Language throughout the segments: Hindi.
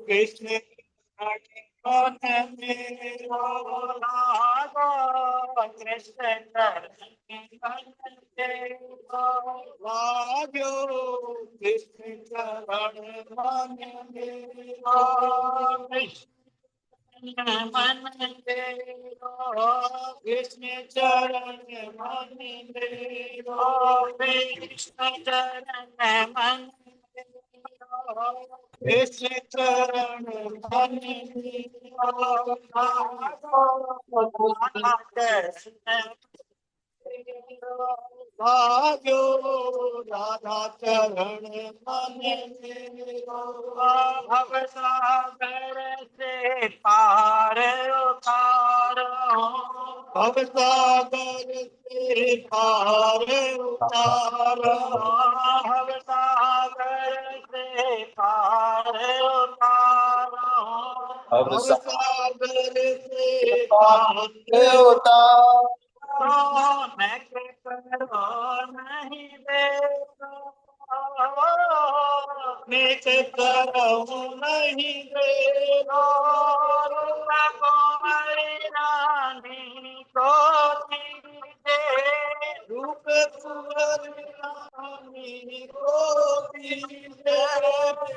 कृष्ण मन मेरो राधा कृष्ण चरण लागो कृष्ण चरण मन मेरो मन तेरो कृष्ण चरण मन तेरो कृष्ण चरण मन तेरो कृष्ण चरण मन तेरो भाग्यो राधा चरण मन मेरो भवसागर से पार उतारो भवसागर से पार उतारो भवसागर से पार उतारो अब भवसागर से पार देवता मैं करो नहीं देता मैं करो नहीं देता कुमारी रानी को दीजे रूप कुमारी रानी को दीजे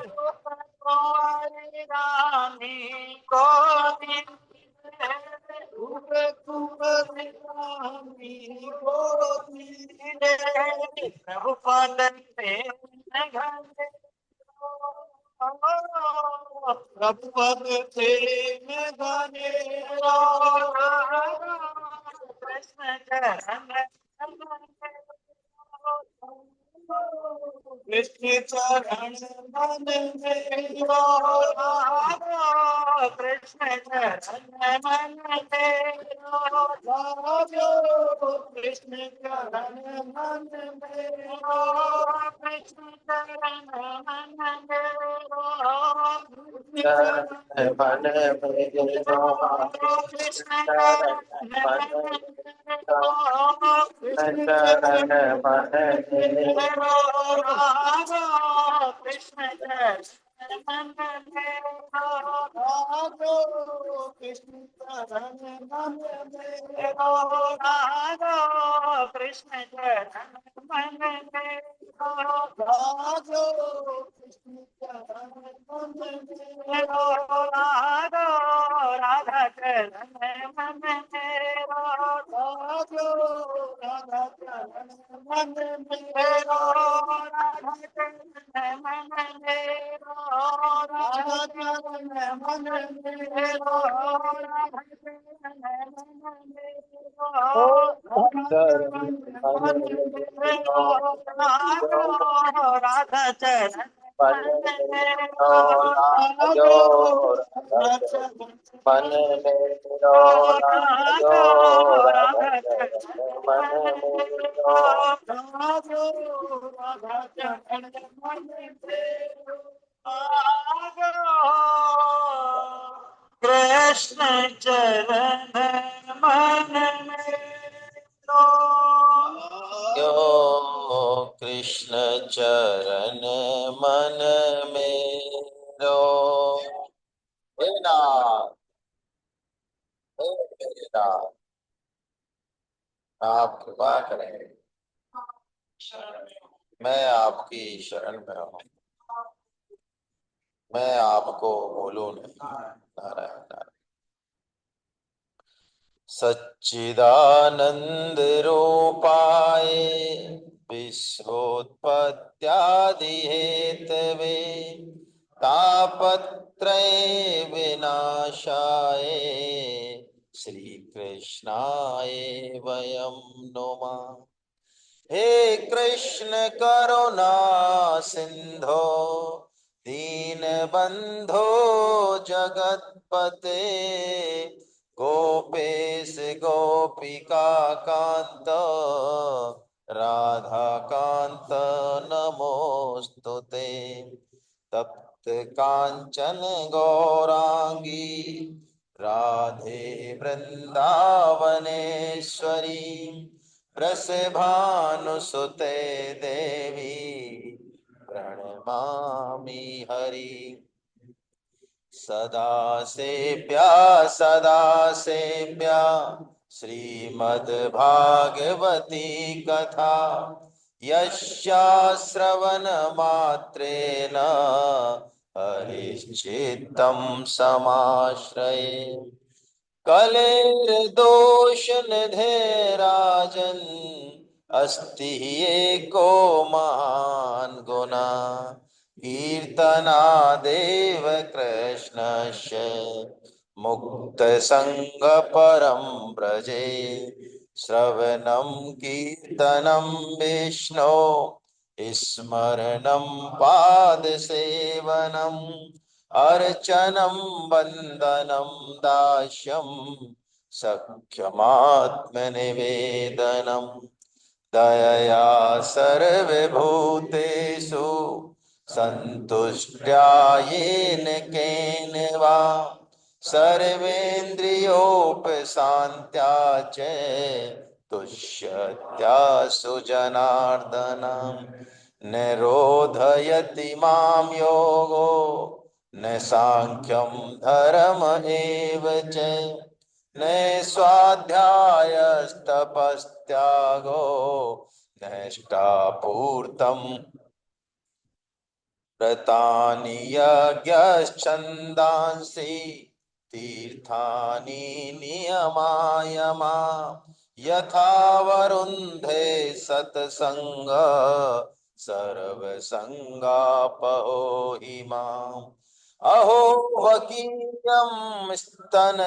रूप कुमारी रानी को दीजे प्रभु पद से प्रभु पद से गाने कृष्ण चरण कृष्ण चरण मन मेरो कृष्ण चरण मन मेरो कृष्ण चरण मन मेरो कृष्ण चरण मन मेरो मन मेरो कृष्ण चरण मन चरण मन मेरो कृष्ण कृष्ण चरण मन मेरो कृष्ण चरण मन मेरो कृष्ण चरण मन मेरो राधा चरण मन मेरो राधा चरण मन मेरो राधा चरण मन मेरो राधा चरण मन मेरो राधा चरण मन मेरो राधा चरण चरण मन मन मेरो राधा चरण मन मन मेरो मेरो राजो राधा चरण मन मेरो राजो राधा चरण मन मेरो कृष्ण चरण मन मेरो यो कृष्ण चरण मन मेरो हे नाथ हे मेरे नाथ आप कृपा करें मैं आपकी शरण में हूँ मैं आपको बोलूं नहीं नारायण नारायण सच्चिदानंद रूपाय विश्वोत्पत्त्यादि हेतवे तापत्रय विनाशाय श्री कृष्णाय वयं नुमः हे कृष्ण करुणा सिंधो दीनबंधो जगतपते गोपेश गोपिका कांत राधा कांत नमोस्तुते तप्त कांचन गौरांगी राधे वृंदावनेश्वरी वृषभानुसुते देवी प्रणमामि हरि सदा सेव्या सदा सेव्या श्रीमद्भागवती कथा यस्या श्रवणमात्रेण हरिश्चित्तं समाश्रये कलेर्दोषनिधे राजन् अस्ति एको महान् गुणः कीर्तनादेव कृष्णस्य मुक्तसङ्गपरं व्रजे श्रवणं कीर्तनं विष्णो स्मरणं पादसेवनम् अर्चनं वन्दनं दास्यं सख्यमात्मनिवेदनं दयया सर्वभूतेषु सन्तुष्ट्यायेन केन वा सर्वेन्द्रियोपशान्त्या च तुष्यत्या सुजनार्दनम् निरोधयति मां योगो न सांख्यं धर्म एव च न स्वाध्यायस्तपस्त्यागो नष्टापूर्तं व्रतानि यज्ञश्छन्दांसि तीर्थानि नियमायमा यथा वरुन्धे सत्संग सर्वसंगापहो हि माम् अहो वकीयं स्तनकालकूटं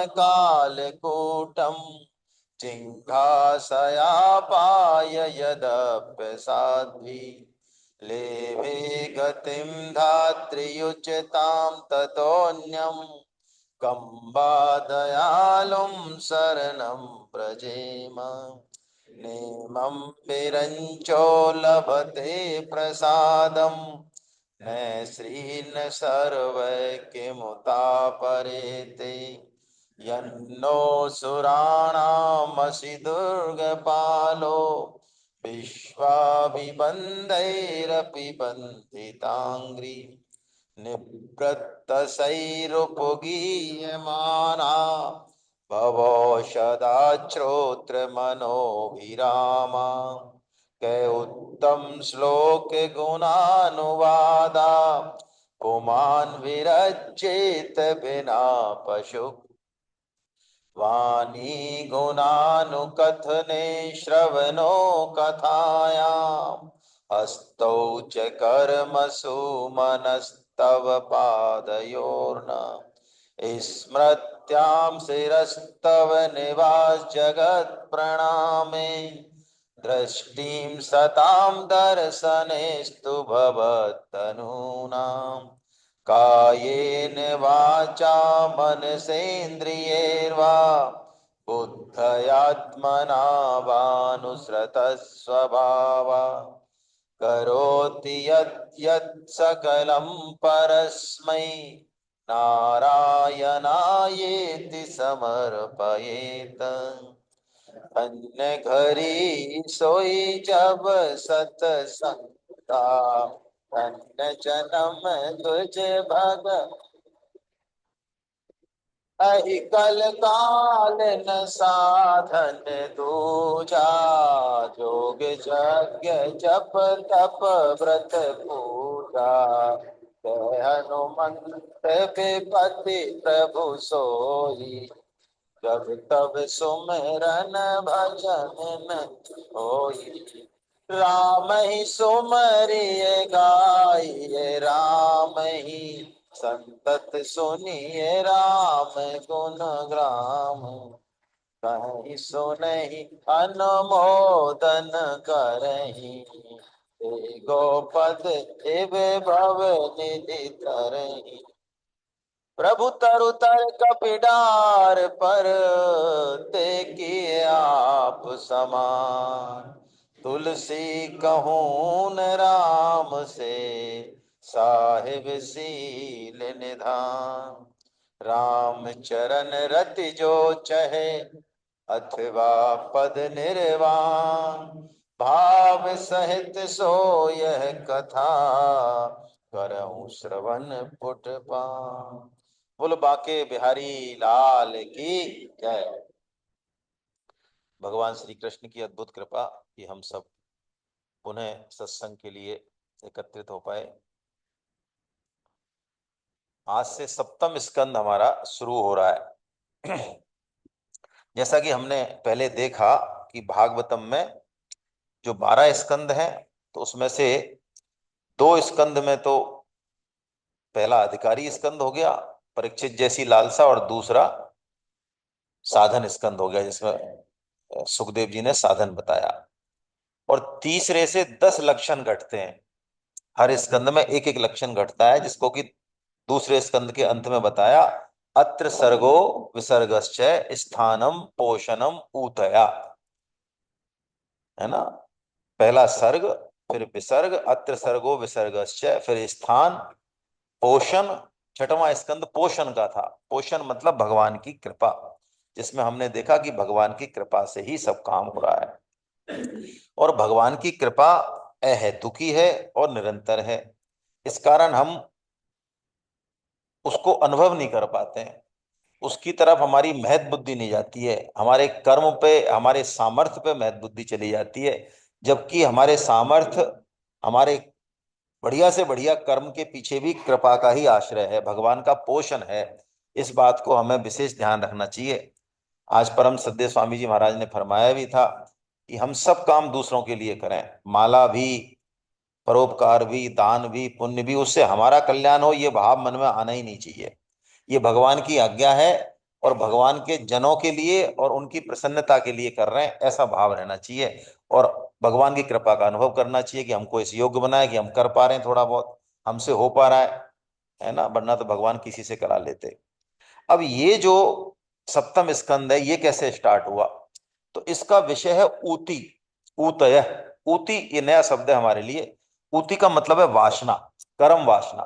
जिह्वासयापाय यदप्यसाध्वी लेभे गतिं धात्र्युच्यतां ततोऽन्यं कं वा दयालुं शरणं व्रजेम नेमं विरञ्चो लभते प्रसादं न श्री न सर्व किमुतापरेते यन्नो सुराणामसि दुर्गपालो विश्वाभिबन्धैरपि बन्धिताङ्घ्रि निवृत्तसैरुपगीयमाना भवौषधाश्रोत्रमनोभिरामा कै उत्तम श्लोक गुणानुवादा पुमान् विरचेत विना पशु वाणी गुणानुकथने श्रवणो कथायाम् हस्तौ च कर्मसु मनस्तव पादयोर्न स्मृत्यां शिरस्तव निवास जगत् प्रणामे दृष्टिं सतां दर्शनेस्तु भवत्तनूनां कायेन वाचा मनसेन्द्रियैर्वा बुद्धयात्मना वानुसृतः स्वभावा करोति यत् यत् सकलं परस्मै नारायणायेति समर्पयेत अन्य घरी सोई जब सतसंगता अन्य जन्म तुझ भग अहि कल काल न साधन दूजा जोग यज्ञ जप तप व्रत पूजा हनुमंत विपति प्रभु सोई जब तब सुमिरन भजन न होई राम ही सुमरिय गाइए राम ही संतत सुनिए राम गुण ग्राम कहीं सुनहि अनुमोदन करहि गोपद इव भव निधि तरहि प्रभु तरु तर कपिडार पर ते किए आप समान तुलसी कहूँ न राम से साहिब सील निधान राम चरण रति जो चहे अथवा पद निर्वाण भाव सहित सो यह कथा करऊं श्रवण पुट पान बोलो बांके बिहारी लाल की जय। भगवान श्री कृष्ण की अद्भुत कृपा कि हम सब पुनः सत्संग के लिए एकत्रित हो पाए। आज से सप्तम स्कंद हमारा शुरू हो रहा है। जैसा कि हमने पहले देखा कि भागवतम में जो 12 स्कंद हैं, तो उसमें से 2 स्कंद में तो पहला अधिकारी स्कंद हो गया, परीक्षित जैसी लालसा, और दूसरा साधन स्कंद हो गया, जिसमें सुखदेव जी ने साधन बताया। और तीसरे से 10 लक्षण घटते हैं। हर स्कंद में एक एक लक्षण घटता है, जिसको कि दूसरे स्कंद के अंत में बताया। अत्र सर्गो विसर्गश्च स्थानम पोषणम ऊतया, है ना। पहला सर्ग, फिर विसर्ग, अत्र सर्गो विसर्गश्च, फिर स्थान, पोषण। छठवां स्कंद पोषण का था। पोषण मतलब भगवान की कृपा, जिसमें हमने देखा कि भगवान की कृपा से ही सब काम हो रहा है, और भगवान की कृपा अहेतुकी है और निरंतर है। इस कारण हम उसको अनुभव नहीं कर पाते हैं, उसकी तरफ हमारी महत बुद्धि नहीं जाती है, हमारे कर्म पे, हमारे सामर्थ्य पे महत बुद्धि चली जाती है। जबकि हमारे सामर्थ्य, हमारे बढ़िया से बढ़िया कर्म के पीछे भी कृपा का ही आश्रय है, भगवान का पोषण है। इस बात को हमें विशेष ध्यान रखना चाहिए। आज परम सद्य स्वामी जी महाराज ने फरमाया भी था कि हम सब काम दूसरों के लिए करें, माला भी, परोपकार भी, दान भी, पुण्य भी, उससे हमारा कल्याण हो, ये भाव मन में आना ही नहीं चाहिए। ये भगवान की आज्ञा है, और भगवान के जनों के लिए और उनकी प्रसन्नता के लिए कर रहे हैं, ऐसा भाव रहना चाहिए। और भगवान की कृपा का अनुभव करना चाहिए कि हमको इस योग्य बनाए कि हम कर पा रहे हैं, थोड़ा बहुत हमसे हो पा रहा है ना, वरना तो भगवान किसी से करा लेते। अब ये जो सप्तम स्कंद है, ये कैसे स्टार्ट हुआ? तो इसका विषय है ऊती, ऊतय। ऊती ये नया शब्द है हमारे लिए। ऊती का मतलब है वासना, कर्म वासना।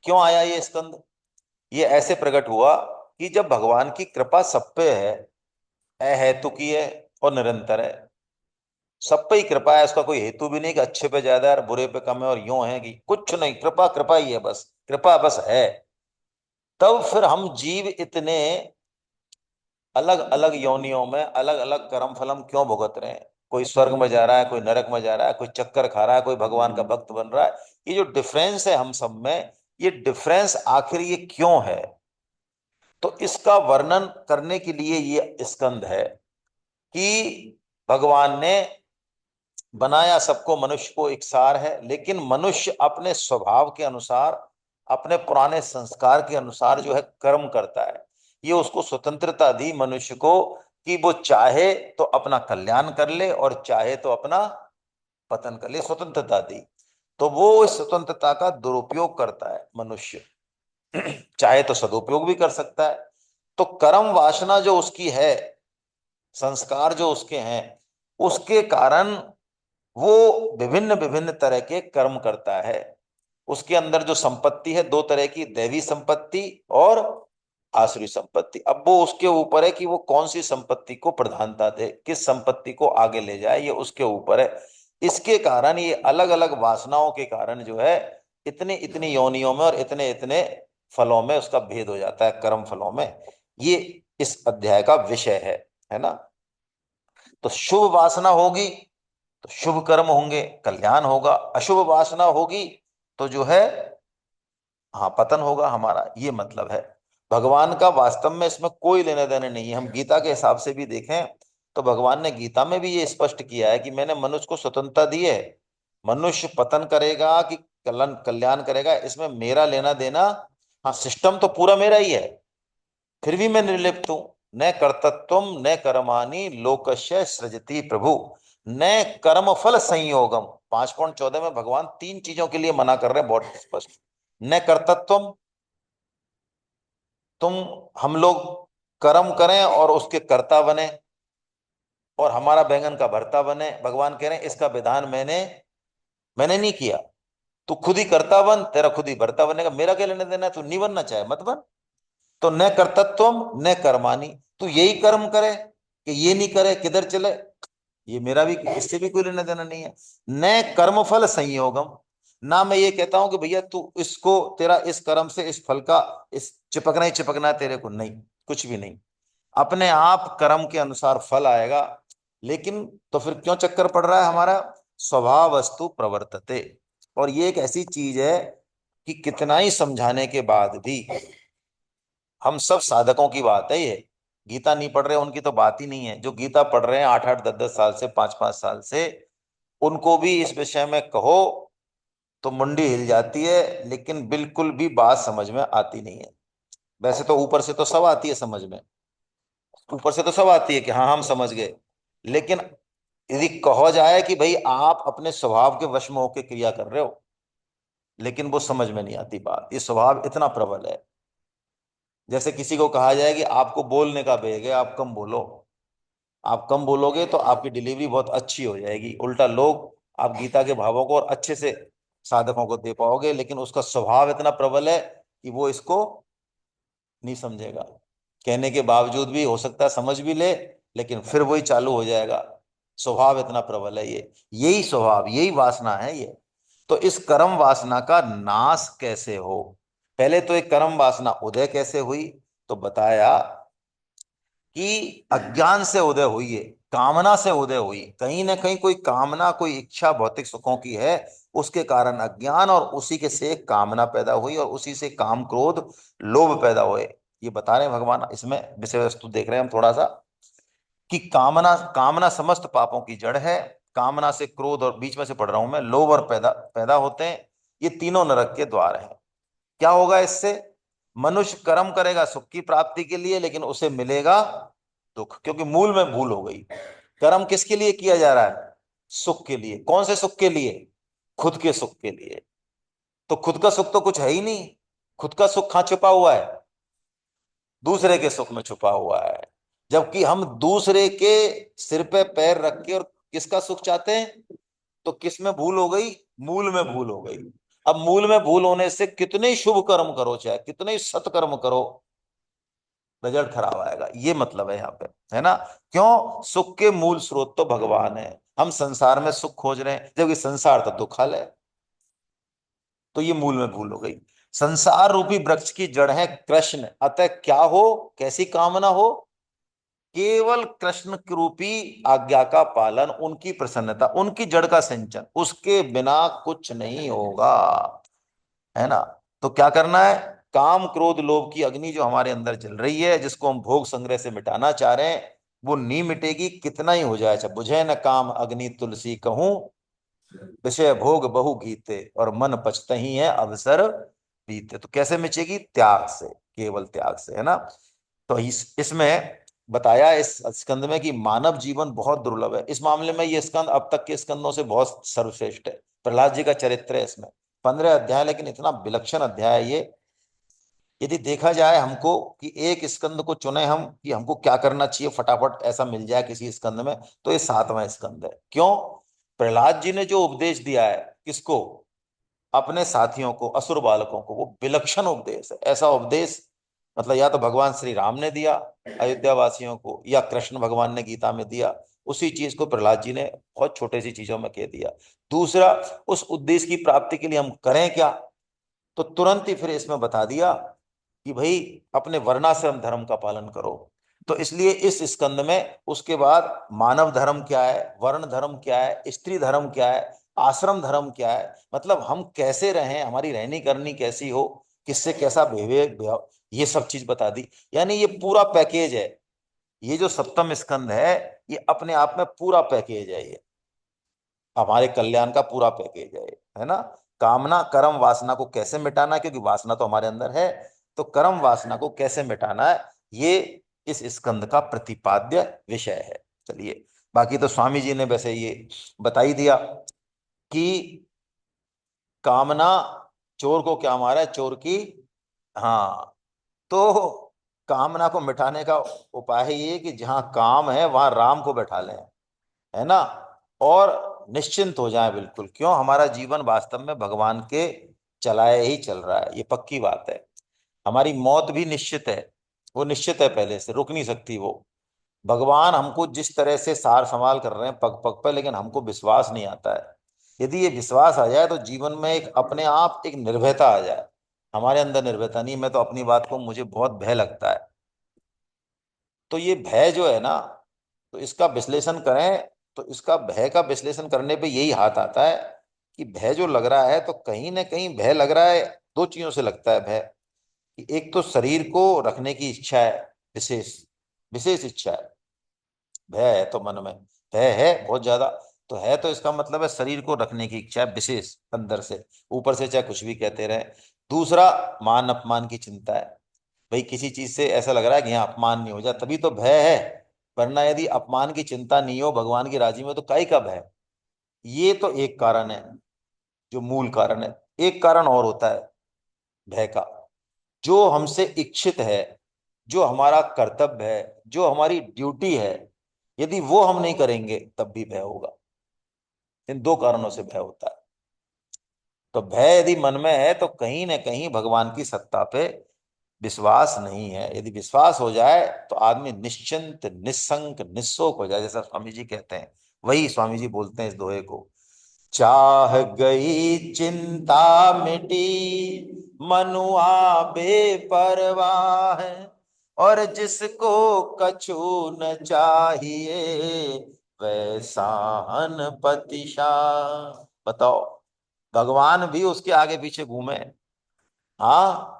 क्यों आया ये स्कंद? ये ऐसे प्रकट हुआ कि जब भगवान की कृपा सब पे है, अहेतुकी है और निरंतर है, सब पे ही कृपा है, उसका कोई हेतु भी नहीं कि अच्छे पे ज्यादा है और बुरे पे कम है, और यूं है कि कुछ नहीं, कृपा कृपा ही है, बस कृपा बस है। तब फिर हम जीव इतने अलग अलग योनियों में अलग अलग कर्म फलम क्यों भुगत रहे हैं? कोई स्वर्ग में जा रहा है, कोई नरक में जा रहा है, कोई चक्कर खा रहा है, कोई भगवान का भक्त बन रहा है। ये जो डिफरेंस है हम सब में, ये डिफरेंस आखिर ये क्यों है? तो इसका वर्णन करने के लिए ये स्कंद है कि भगवान ने बनाया सबको, मनुष्य को एक सार है, लेकिन मनुष्य अपने स्वभाव के अनुसार, अपने पुराने संस्कार के अनुसार जो है कर्म करता है। ये उसको स्वतंत्रता दी मनुष्य को कि वो चाहे तो अपना कल्याण कर ले और चाहे तो अपना पतन कर ले, स्वतंत्रता दी। तो वो इस स्वतंत्रता का दुरुपयोग करता है मनुष्य, चाहे तो सदुपयोग भी कर सकता है। तो कर्म वासना जो उसकी है, संस्कार जो उसके हैं, उसके कारण वो विभिन्न विभिन्न तरह के कर्म करता है। उसके अंदर जो संपत्ति है, 2 तरह की, दैवी संपत्ति और आसुरी संपत्ति। अब वो उसके ऊपर है कि वो कौन सी संपत्ति को प्रधानता दे, किस संपत्ति को आगे ले जाए, ये उसके ऊपर है। इसके कारण ये अलग अलग वासनाओं के कारण जो है इतनी इतनी योनियों में और इतने इतने फलों में उसका भेद हो जाता है, कर्म फलों में। ये इस अध्याय का विषय है ना। तो शुभ वासना होगी तो शुभ कर्म होंगे, कल्याण होगा। अशुभ वासना होगी तो जो है, हाँ, पतन होगा हमारा, ये मतलब है। भगवान का वास्तव में इसमें कोई लेने देने नहीं है। हम गीता के हिसाब से भी देखें तो भगवान ने गीता में भी ये स्पष्ट किया है कि मैंने मनुष्य को स्वतंत्रता दी है। मनुष्य पतन करेगा कि कल्याण कल्याण करेगा, इसमें मेरा लेना देना, हाँ, सिस्टम तो पूरा मेरा ही है, फिर भी मैं निर्लिप्त हूं। न कर्तृत्वम न कर्माणि लोकस्य सृजति प्रभु, न कर्म फल संयोगम। 5.14 में भगवान 3 चीजों के लिए मना कर रहे हैं बहुत स्पष्ट। न कर्तृत्वम, तुम, हम लोग कर्म करें और उसके कर्ता बने और हमारा बैंगन का भरता बने। भगवान कह रहे हैं इसका विधान मैंने मैंने नहीं किया, तू खुद ही कर्ता बन, तेरा खुद ही भरता बनेगा, मेरा क्या लेने देना है, तू नहीं बनना चाहे मत बन। तो न कर्तृत्वम न कर्माणि, तू यही कर्म करे कि ये नहीं करे, किधर चले, ये मेरा भी, इससे भी कोई लेना देना नहीं है। न कर्म फल संयोगम, ना मैं ये कहता हूं कि भैया तू इसको, तेरा इस कर्म से इस फल का इस चिपकना ही चिपकना है तेरे को, नहीं, कुछ भी नहीं। अपने आप कर्म के अनुसार फल आएगा। लेकिन तो फिर क्यों चक्कर पड़ रहा है हमारा? स्वभाव वस्तु प्रवर्तते। और ये एक ऐसी चीज है कि कितना ही समझाने के बाद भी, हम सब साधकों की बात है ये, गीता नहीं पढ़ रहे उनकी तो बात ही नहीं है। जो गीता पढ़ रहे हैं 8-8 10-10 साल से, 5-5 साल से, उनको भी इस विषय में कहो तो मुंडी हिल जाती है, लेकिन बिल्कुल भी बात समझ में आती नहीं है। वैसे तो ऊपर से तो सब आती है समझ में, ऊपर से तो सब आती है कि हाँ हम समझ गए, लेकिन यदि कहा जाए कि भाई आप अपने स्वभाव के वश में होकर क्रिया कर रहे हो, लेकिन वो समझ में नहीं आती बात। ये स्वभाव इतना प्रबल है। जैसे किसी को कहा जाए कि आपको बोलने का वेग है, आप कम बोलो, आप कम बोलोगे तो आपकी डिलीवरी बहुत अच्छी हो जाएगी, उल्टा लोग आप गीता के भावों को और अच्छे से साधकों को दे पाओगे, लेकिन उसका स्वभाव इतना प्रबल है कि वो इसको नहीं समझेगा। कहने के बावजूद भी हो सकता है समझ भी ले, लेकिन फिर वही चालू हो जाएगा। स्वभाव इतना प्रबल है ये। यही स्वभाव, यही वासना है ये। तो इस कर्म वासना का नाश कैसे हो? पहले तो एक कर्म वासना उदय कैसे हुई? तो बताया कि अज्ञान से उदय हुई है, कामना से उदय हुई। कहीं ना कहीं कोई कामना, कोई इच्छा भौतिक सुखों की है, उसके कारण अज्ञान, और उसी के से कामना पैदा हुई, और उसी से काम क्रोध लोभ पैदा हुए। ये बता रहे हैं भगवान, इसमें विषय वस्तु देख रहे हैं हम थोड़ा सा, कि कामना, कामना समस्त पापों की जड़ है। कामना से क्रोध, और बीच में से पढ़ रहा हूं मैं, लोभ और पैदा पैदा होते हैं। ये तीनों नरक के द्वार हैं। क्या होगा इससे? मनुष्य कर्म करेगा सुख की प्राप्ति के लिए, लेकिन उसे मिलेगा दुख, क्योंकि मूल में भूल हो गई। कर्म किसके लिए किया जा रहा है? सुख के लिए। कौन से सुख के लिए? खुद के सुख के लिए। तो खुद का सुख तो कुछ है ही नहीं। खुद का सुख कहाँ छुपा हुआ है? दूसरे के सुख में छुपा हुआ है। जबकि हम दूसरे के सिर पे पैर रख के और किसका सुख चाहते हैं? तो किस में भूल हो गई? मूल में भूल हो गई। अब मूल में भूल होने से कितने ही शुभ कर्म करो, चाहे कितने ही सत्कर्म करो, रिजल्ट खराब आएगा। ये मतलब है यहाँ पे, है ना? क्यों? सुख के मूल स्रोत तो भगवान है। हम संसार में सुख खोज रहे हैं, जबकि संसार तो दुखल है। तो ये मूल में भूल हो गई। संसार रूपी वृक्ष की जड़ है कृष्ण। अतः क्या हो, कैसी कामना हो? केवल कृष्ण रूपी आज्ञा का पालन, उनकी प्रसन्नता, उनकी जड़ का सिंचन, उसके बिना कुछ नहीं होगा, है ना? तो क्या करना है? काम क्रोध लोभ की अग्नि जो हमारे अंदर जल रही है, जिसको हम भोग संग्रह से मिटाना चाह रहे हैं, वो नहीं मिटेगी कितना ही हो जाए। अच्छा, बुझे न काम अग्नि तुलसी कहूं, विषय भोग बहु गीते, और मन पछतहि है अवसर बीते। तो कैसे मिटेगी? त्याग से, केवल त्याग से, है ना? तो इसमें बताया इस स्कंद में कि मानव जीवन बहुत दुर्लभ है। इस मामले में ये स्कंद अब तक के स्कंदों से बहुत सर्वश्रेष्ठ है। प्रहलाद जी का चरित्र है इसमें, 15 अध्याय, लेकिन इतना विलक्षण अध्याय है ये। यदि देखा जाए हमको कि एक स्कंद को चुने हम कि हमको क्या करना चाहिए, फटाफट ऐसा मिल जाए किसी स्कंद में, तो ये 7वां स्कंद है। क्यों? प्रहलाद जी ने जो उपदेश दिया है, किसको? अपने साथियों को, असुर बालकों को, वो विलक्षण उपदेश है। ऐसा उपदेश मतलब या तो भगवान श्री राम ने दिया अयोध्या वासियों को, या कृष्ण भगवान ने गीता में दिया। उसी चीज को प्रहलाद जी ने बहुत छोटे सी चीजों में कह दिया। दूसरा, उस उद्देश्य की प्राप्ति के लिए हम करें क्या? तो तुरंत ही फिर इसमें बता दिया कि भाई अपने वर्णाश्रम धर्म का पालन करो। तो इसलिए इस स्कंद में उसके बाद मानव धर्म क्या है, वर्ण धर्म क्या है, स्त्री धर्म क्या है, आश्रम धर्म क्या है, मतलब हम कैसे रहें, हमारी रहनी करनी कैसी हो, किससे कैसा विवेक, ये सब चीज बता दी। यानी ये पूरा पैकेज है। ये जो सप्तम स्कंद है, ये अपने आप में पूरा पैकेज है। ये हमारे कल्याण का पूरा पैकेज है ना? कामना कर्म वासना को कैसे मिटाना है, क्योंकि वासना तो हमारे अंदर है। तो कर्म वासना को कैसे मिटाना है, ये इस स्कंद का प्रतिपाद्य विषय है। चलिए, बाकी तो स्वामी जी ने वैसे ये बता ही दिया कि कामना चोर को क्या मारा है, चोर की। हाँ, तो कामना को मिटाने का उपाय है ये कि जहां काम है वहां राम को बैठा लें, है ना? और निश्चिंत हो जाए बिल्कुल। क्यों? हमारा जीवन वास्तव में भगवान के चलाए ही चल रहा है, ये पक्की बात है। हमारी मौत भी निश्चित है, वो निश्चित है, पहले से रुक नहीं सकती वो। भगवान हमको जिस तरह से सार संभाल कर रहे हैं पग पग पर, लेकिन हमको विश्वास नहीं आता है। यदि ये विश्वास आ जाए तो जीवन में एक अपने आप एक निर्भयता आ जाए। हमारे अंदर निर्भयता नहीं, मैं तो अपनी बात को, मुझे बहुत भय लगता है। तो ये भय जो है ना, तो इसका विश्लेषण करें तो इसका भय का विश्लेषण करने पे यही हाथ आता है कि भय जो लग रहा है तो कहीं ना कहीं भय लग रहा है, दो चीजों से लगता है भय। कि एक तो शरीर को रखने की इच्छा है, विशेष विशेष इच्छा है। भय है तो मन में भय है बहुत ज्यादा, तो है तो इसका मतलब है शरीर को रखने की इच्छा है विशेष अंदर से, ऊपर से चाहे कुछ भी कहते रहे। दूसरा, मान अपमान की चिंता है। भाई किसी चीज से ऐसा लग रहा है कि यहाँ अपमान नहीं हो जाए, तभी तो भय है। वरना यदि अपमान की चिंता नहीं हो, भगवान की राजी में, तो काहे का भय। ये तो एक कारण है, जो मूल कारण है। एक कारण और होता है भय का, जो हमसे इच्छित है, जो हमारा कर्तव्य है, जो हमारी ड्यूटी है, यदि वो हम नहीं करेंगे तब भी भय होगा। इन दो कारणों से भय होता है। तो भय यदि मन में है तो कहीं ना कहीं भगवान की सत्ता पे विश्वास नहीं है। यदि विश्वास हो जाए तो आदमी निश्चिंत, निस्संक, निस्सोक हो जाए, जैसा स्वामी जी कहते हैं। वही स्वामी जी बोलते हैं इस दोहे को। चाह गई चिंता मिटी, मनुआ बेपरवाह है, और जिसको कछु न चाहिए, वैसाहन पतिशाह। बताओ, भगवान भी उसके आगे पीछे घूमे। हाँ,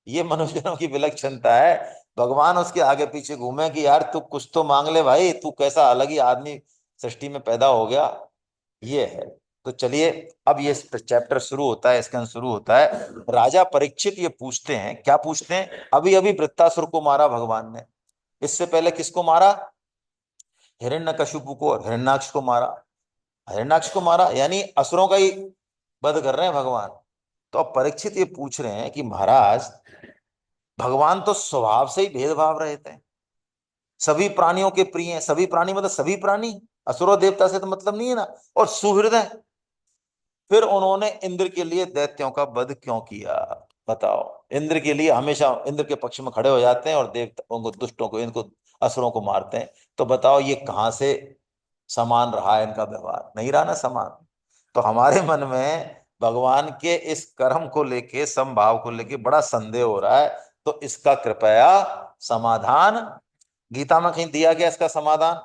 ये मनुष्यों की विलक्षणता है। भगवान उसके आगे पीछे घूमे कि यार तू कुछ तो मांग ले भाई, तू कैसा अलग ही आदमी सृष्टि में पैदा हो गया। ये है। तो चलिए, अब ये चैप्टर शुरू होता है, इसका शुरू होता है। राजा परीक्षित ये पूछते हैं, क्या पूछते हैं? अभी अभी वृत्तासुर को मारा भगवान ने, इससे पहले किसको मारा? हिरण्यकशिपु को और हिरण्याक्ष को मारा। हिरण्याक्ष को मारा यानी असुरों का ही वध कर रहे हैं भगवान। तो अब परीक्षित ये पूछ रहे हैं कि महाराज, भगवान तो स्वभाव से ही भेदभाव रहते हैं, सभी प्राणियों के प्रिय हैं। सभी प्राणी मतलब सभी प्राणी, असुरो देवता से तो मतलब नहीं है ना। और सुहृदय, फिर उन्होंने इंद्र के लिए दैत्यों का वध क्यों किया? बताओ। इंद्र के लिए हमेशा इंद्र के पक्ष में खड़े हो जाते हैं और देवताओं को, दुष्टों को, इनको असुरों को मारते हैं। तो बताओ ये कहां से समान रहा है इनका व्यवहार? नहीं रहा ना समान। तो हमारे मन में भगवान के इस कर्म को लेके, समभाव को लेके बड़ा संदेह हो रहा है। तो इसका कृपया समाधान गीता में कहीं दिया गया? इसका समाधान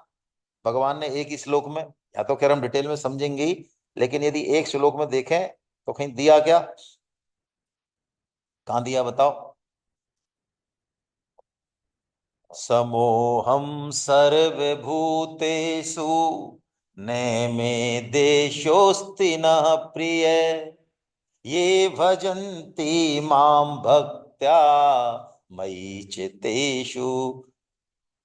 भगवान ने एक ही श्लोक में, या तो खैर हम डिटेल में समझेंगे ही, लेकिन यदि एक श्लोक में देखें तो कहीं दिया क्या? कहाँ दिया बताओ? समोहम सर्वभूतेषु नैमे देशोस्ति न प्रिय, ये भजन्ति माम भक्त्या मयि चित्तेषु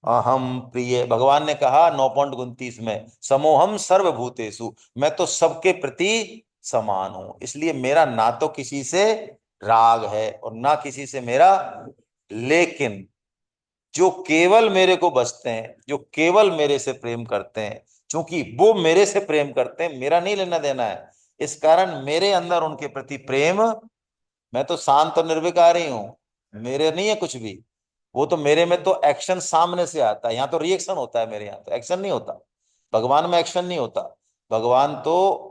अहम प्रिय। भगवान ने कहा 9.29 में, समोहम सर्वभूतेषु, मैं तो सबके प्रति समान हूं। इसलिए मेरा ना तो किसी से राग है और ना किसी से मेरा, लेकिन जो केवल मेरे को बसते हैं, जो केवल मेरे से प्रेम करते हैं, क्योंकि वो मेरे से प्रेम करते हैं, मेरा नहीं लेना देना है, इस कारण मेरे अंदर उनके प्रति प्रेम। मैं तो शांत और निर्विकारी हूं, मेरे नहीं है कुछ भी। वो तो मेरे में तो एक्शन सामने से आता है, यहाँ तो रिएक्शन होता है, मेरे यहाँ तो एक्शन नहीं होता। भगवान में एक्शन नहीं होता। भगवान तो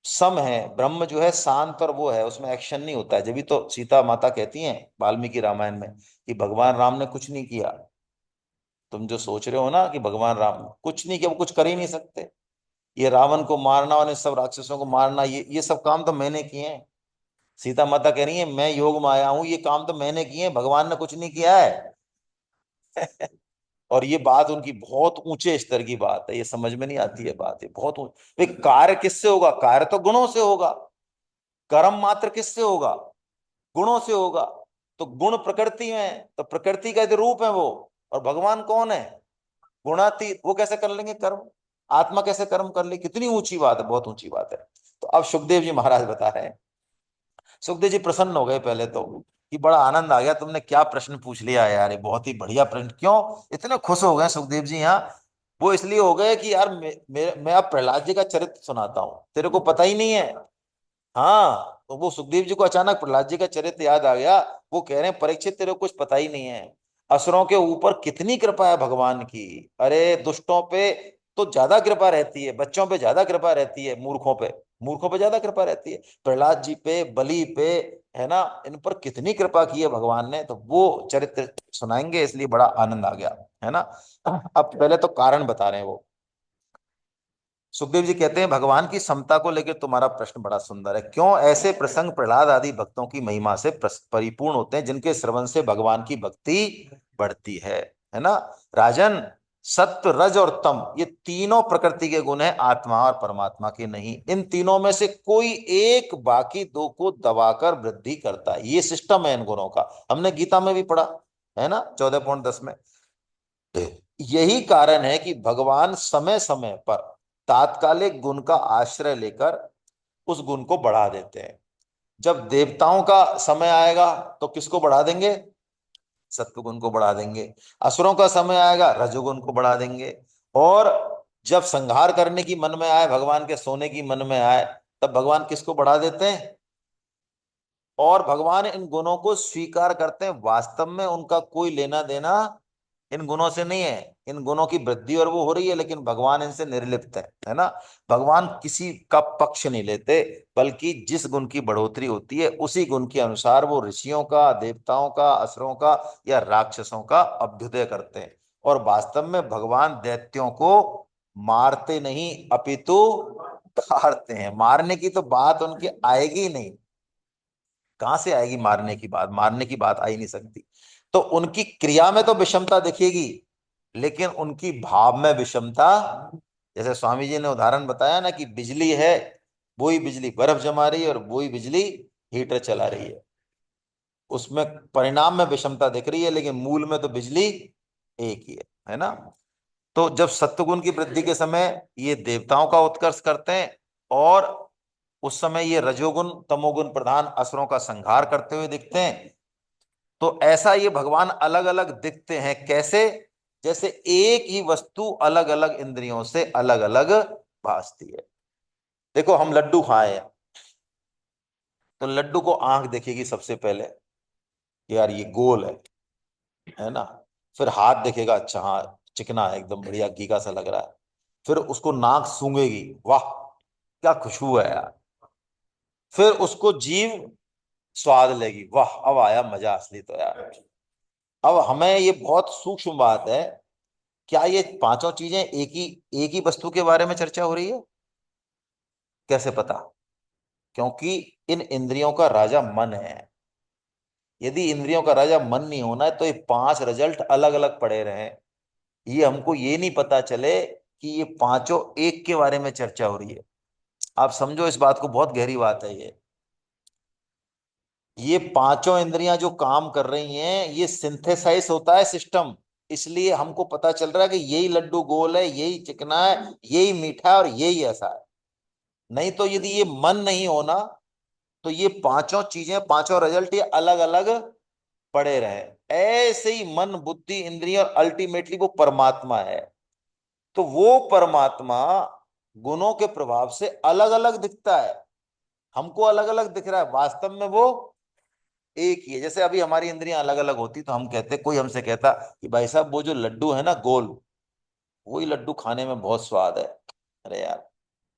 सम है, ब्रह्म जो है शांत और वो है, उसमें एक्शन नहीं होता है। जब भी तो सीता माता कहती हैं वाल्मीकि रामायण में कि भगवान राम ने कुछ नहीं किया। तुम जो सोच रहे हो ना कि भगवान राम कुछ नहीं किया, वो कुछ कर ही नहीं सकते। ये रावण को मारना और इन सब राक्षसों को मारना, ये सब काम तो मैंने किए हैं। सीता माता कह रही है मैं योग में आया हूं, ये काम तो मैंने किए हैं, भगवान ने कुछ नहीं किया है। और ये बात उनकी बहुत ऊंचे स्तर की बात है, ये समझ में नहीं आती है बात, ये बहुत भाई कार्य किससे होगा? कार्य तो गुणों से होगा। कर्म मात्र किससे होगा? गुणों से होगा। तो गुण प्रकृति में है, तो प्रकृति का जो रूप है वो। और भगवान कौन है? गुणातीत। वो कैसे कर लेंगे कर्म? आत्मा कैसे कर्म कर ले? कितनी ऊंची बात है, बहुत ऊंची बात है। तो अब सुखदेव जी महाराज बता रहे हैं। सुखदेव जी प्रसन्न हो गए पहले तो, कि बड़ा आनंद आ गया, तुमने क्या प्रश्न पूछ लिया है यार, ये बहुत ही बढ़िया प्रश्न। क्यों इतने खुश हो गए सुखदेव जी यहाँ? वो इसलिए हो गए कि यार मैं अब प्रहलाद जी का चरित्र सुनाता हूँ, तेरे को पता ही नहीं है। हाँ, तो वो सुखदेव जी को अचानक प्रहलाद जी का चरित्र याद आ गया। वो कह रहे हैं परीक्षित तेरे को कुछ पता ही नहीं है, असुरों के ऊपर कितनी कृपा है भगवान की। अरे दुष्टों पे तो ज्यादा कृपा रहती है, बच्चों पे ज्यादा कृपा रहती है, मूर्खों पे ज्यादा कृपा रहती है। प्रहलाद जी पे, बलि पे, है ना, इन पर कितनी कृपा की है भगवान ने, तो वो चरित्र सुनाएंगे, इसलिए बड़ा आनंद आ गया, है ना। अब पहले तो कारण बता रहे हैं वो। सुखदेव जी कहते हैं, भगवान की समता को लेकर तुम्हारा प्रश्न बड़ा सुंदर है। क्यों ऐसे प्रसंग प्रहलाद आदि भक्तों की महिमा से परिपूर्ण होते हैं, जिनके श्रवण से भगवान की भक्ति बढ़ती है ना। राजन, सत्व, रज और तम, ये तीनों प्रकृति के गुण हैं, आत्मा और परमात्मा के नहीं। इन तीनों में से कोई एक बाकी दो को दबाकर वृद्धि करता है, ये सिस्टम है इन गुणों का। हमने गीता में भी पढ़ा, है ना, 14.10 में। यही कारण है कि भगवान समय समय पर तात्कालिक गुण का आश्रय लेकर उस गुण को बढ़ा देते हैं। जब देवताओं का समय आएगा तो किसको बढ़ा देंगे? सत्वगुण को बढ़ा देंगे। असुरों का समय आएगा, रजोगुण को बढ़ा देंगे। और जब संहार करने की मन में आए, भगवान के सोने की मन में आए, तब भगवान किसको बढ़ा देते हैं? और भगवान इन गुणों को स्वीकार करते हैं। वास्तव में उनका कोई लेना देना इन गुणों से नहीं है, इन गुणों की वृद्धि और वो हो रही है, लेकिन भगवान इनसे निर्लिप्त है ना। भगवान किसी का पक्ष नहीं लेते, बल्कि जिस गुण की बढ़ोतरी होती है उसी गुण के अनुसार वो ऋषियों का, देवताओं का, असुरों का या राक्षसों का अभ्युदय करते हैं। और वास्तव में भगवान दैत्यों को मारते नहीं, अपितु ताड़ते हैं। मारने की तो बात उनकी आएगी ही नहीं। कहां से आएगी मारने की बात? मारने की बात आ ही नहीं सकती। तो उनकी क्रिया में तो विषमता दिखेगी, लेकिन उनकी भाव में विषमता, जैसे स्वामी जी ने उदाहरण बताया ना कि बिजली है, वही बिजली बर्फ जमा रही है और वही बिजली हीटर चला रही है। उसमें परिणाम में विषमता दिख रही है, लेकिन मूल में तो बिजली एक ही है ना। तो जब सत्वगुण की वृद्धि के समय ये देवताओं का उत्कर्ष करते हैं, और उस समय ये रजोगुण तमोगुण प्रधान असुरों का संहार करते हुए दिखते हैं, तो ऐसा ये भगवान अलग अलग दिखते हैं। कैसे? जैसे एक ही वस्तु अलग अलग इंद्रियों से अलग अलग भासती है। देखो, हम लड्डू खाए हैं, तो लड्डू को आंख देखेगी सबसे पहले, यार ये गोल है ना। फिर हाथ देखेगा, अच्छा हाँ चिकना है, एकदम बढ़िया घी का सा लग रहा है। फिर उसको नाक सूंघेगी, वाह क्या खुशबू है यार। फिर उसको जीभ स्वाद लेगी, वाह अब आया मजा असली तो यार। अब हमें ये बहुत सूक्ष्म बात है, क्या ये पांचों चीजें एक ही वस्तु के बारे में चर्चा हो रही है? कैसे पता? क्योंकि इन इंद्रियों का राजा मन है। यदि इंद्रियों का राजा मन नहीं होना है, तो ये पांच रिजल्ट अलग अलग पड़े रहे, ये हमको ये नहीं पता चले कि ये पांचों एक के बारे में चर्चा हो रही है। आप समझो इस बात को, बहुत गहरी बात है ये पांचों इंद्रियां जो काम कर रही हैं, ये सिंथेसाइज होता है सिस्टम। इसलिए हमको पता चल रहा है कि यही लड्डू गोल है, यही चिकना है, यही मीठा है और यही ऐसा है। नहीं तो यदि ये मन नहीं होना, तो ये पांचों चीजें, पांचों रिजल्ट ये अलग अलग पड़े रहे। ऐसे ही मन, बुद्धि, इंद्रिय और अल्टीमेटली वो परमात्मा है। तो वो परमात्मा गुणों के प्रभाव से अलग अलग दिखता है, हमको अलग अलग दिख रहा है, वास्तव में वो एक ही है। जैसे अभी हमारी इंद्रियां अलग अलग होती तो हम कहते, कोई हमसे कहता कि भाई साहब वो जो लड्डू है ना गोल, वही लड्डू खाने में बहुत स्वाद है। अरे यार,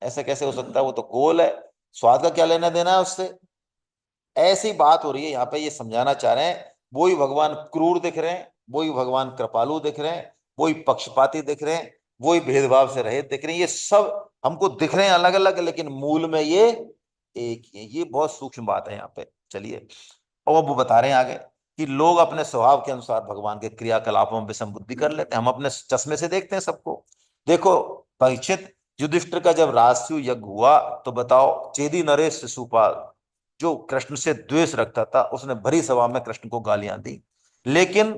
ऐसे कैसे हो सकता है? वो तो गोल है, स्वाद का क्या लेना देना है उससे? ऐसी बात हो रही है यहाँ पे, ये समझाना चाह रहे हैं। वही भगवान क्रूर दिख रहे हैं, वही भगवान कृपालु दिख रहे हैं, वही पक्षपाती दिख रहे हैं, वही भेदभाव से रहित दिख रहे हैं। ये सब हमको दिख रहे हैं अलग अलग, लेकिन मूल में ये एक ही है। ये बहुत सूक्ष्म बात है यहाँ पे। चलिए, और वो बता रहे हैं आगे कि लोग अपने स्वभाव के अनुसार भगवान के क्रियाकलापों में विषम बुद्धि कर लेते हैं। हम अपने चश्मे से देखते हैं सबको। देखो परीक्षित, युधिष्ठिर का जब राजसूय यज्ञ हुआ, तो बताओ, चेदी नरेश शिशुपाल जो कृष्ण से द्वेष रखता था, उसने भरी सभा में कृष्ण को गालियां दी, लेकिन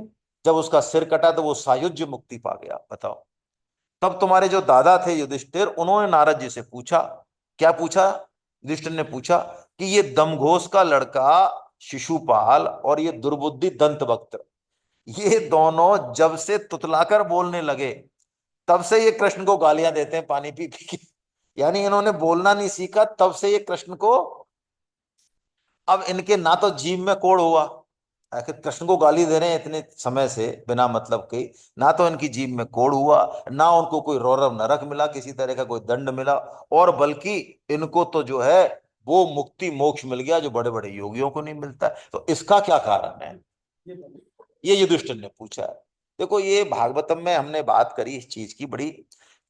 जब उसका सिर कटा तो वो सायुज्य मुक्ति पा गया। बताओ। तब तुम्हारे जो दादा थे युधिष्ठिर, उन्होंने नारद जी से पूछा। क्या पूछा? युधिष्ठिर ने पूछा कि ये दमघोष का लड़का शिशुपाल और ये दुर्बुद्धि दंतवक्त्र, ये दोनों जब से तुतलाकर बोलने लगे, तब से ये कृष्ण को गालियां देते हैं पानी पी पी के। यानी इन्होंने बोलना नहीं सीखा, तब से ये कृष्ण को, अब इनके ना तो जीभ में कोड़ हुआ, आखिर कृष्ण को गाली दे रहे हैं इतने समय से बिना मतलब के, ना तो इनकी जीभ में कोड़ हुआ, ना उनको कोई रौरव नरक मिला, किसी तरह का कोई दंड मिला, और बल्कि इनको तो जो है वो मुक्ति मोक्ष मिल गया जो बड़े बड़े योगियों को नहीं मिलता है। तो इसका क्या कारण है, ये युधिष्ठिर ने पूछा है। देखो ये भागवतम में हमने बात करी इस चीज की बड़ी,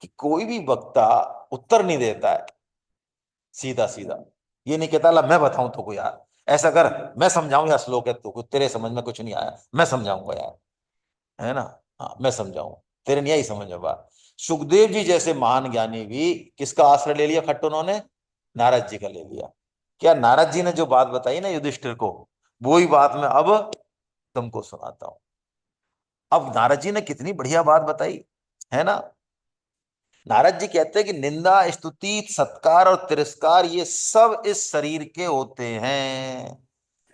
कि कोई भी वक्ता उत्तर नहीं देता है सीधा सीधा, ये नहीं कहता ला मैं बताऊं तो को यार, ऐसा कर, मैं समझाऊं या श्लोक है तो तेरे समझ में कुछ नहीं आया, मैं समझाऊंगा यार, है ना, हाँ मैं समझाऊं, तेरे नहीं आई समझ में बात। सुखदेव जी जैसे महान ज्ञानी भी किसका आश्रय ले लिया खट्ट उन्होंने, नारद जी का ले लिया। क्या नारद जी ने जो बात बताई ना युधिष्ठिर को, वही बात मैं अब तुमको सुनाता हूं। अब नारद जी ने कितनी बढ़िया बात बताई, है ना। नारद जी कहते हैं कि निंदा स्तुति सत्कार और तिरस्कार ये सब इस शरीर के होते हैं।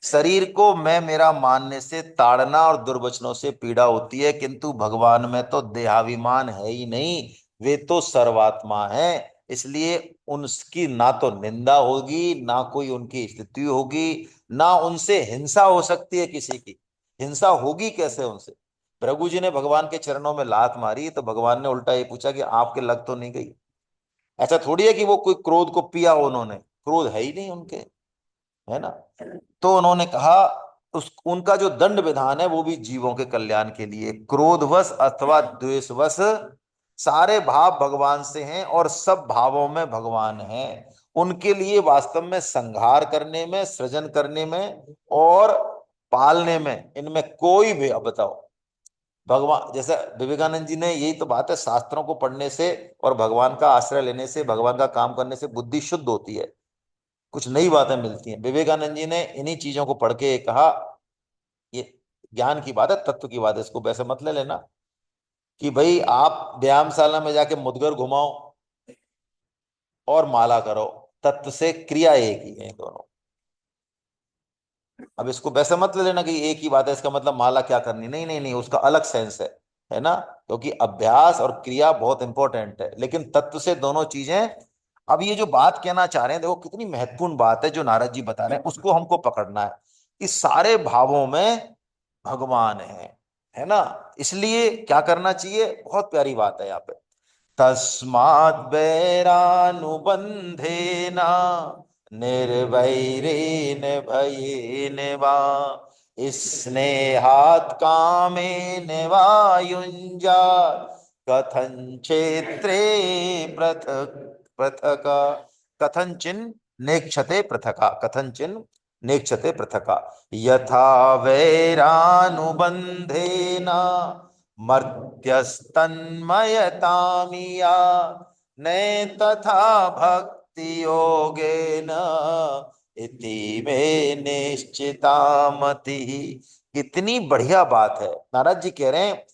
शरीर को मैं मेरा मानने से ताड़ना और दुर्वचनों से पीड़ा होती है, किंतु भगवान में तो देहाभिमान है ही नहीं, वे तो सर्वात्मा है। इसलिए उनकी ना तो निंदा होगी, ना कोई उनकी स्तुति होगी, ना उनसे हिंसा हो सकती है किसी की। हिंसा होगी कैसे उनसे। भृगु जी ने भगवान के चरणों में लात मारी तो भगवान ने उल्टा ये पूछा कि आपके लग तो नहीं गई। ऐसा थोड़ी है कि वो कोई क्रोध को पिया हो, उन्होंने क्रोध है ही नहीं उनके, है ना। तो उन्होंने कहा उस उनका जो दंड विधान है वो भी जीवों के कल्याण के लिए, क्रोधवश अथवा द्वेषवश सारे भाव भगवान से हैं और सब भावों में भगवान है। उनके लिए वास्तव में संहार करने में, सृजन करने में और पालने में, इनमें कोई भी, अब बताओ, भगवान जैसे विवेकानंद जी ने यही तो बात है, शास्त्रों को पढ़ने से और भगवान का आश्रय लेने से, भगवान का काम करने से बुद्धि शुद्ध होती है, कुछ नई बातें मिलती हैं। विवेकानंद जी ने इन्हीं चीजों को पढ़ के कहा, ये ज्ञान की बात है, तत्व की बात है, इसको वैसे मत ले लेना कि भाई आप व्यायामशाला में जाके मुद्गर घुमाओ और माला करो, तत्व से क्रिया एक ही है दोनों। अब इसको वैसे मत ले लेना कि एक ही बात है, इसका मतलब माला क्या करनी, नहीं नहीं नहीं, उसका अलग सेंस है ना। क्योंकि अभ्यास और क्रिया बहुत इंपॉर्टेंट है, लेकिन तत्व से दोनों चीजें। अब ये जो बात कहना चाह रहे हैं, देखो कितनी महत्वपूर्ण बात है जो नारद जी बता रहे हैं, उसको हमको पकड़ना है। इस सारे भावों में भगवान है ना। इसलिए क्या करना चाहिए, बहुत प्यारी बात है यहाँ पे, तस्माद् वैरानुबंधेन निर्वैरेण भयेन वा स्नेहात् कामेन वा युञ्जात् कथञ्चित्रे पृथक् पृथक् कथञ्चिन् नेक्षते पृथका, कथञ्चिन् नेक्षते पृथका यथा वैरानुबंधेन मर्त्यस्तन्मयतामिया ने तथा भक्ति योगेन इति मे निश्चिता मति। कितनी बढ़िया बात है, नारद जी कह रहे हैं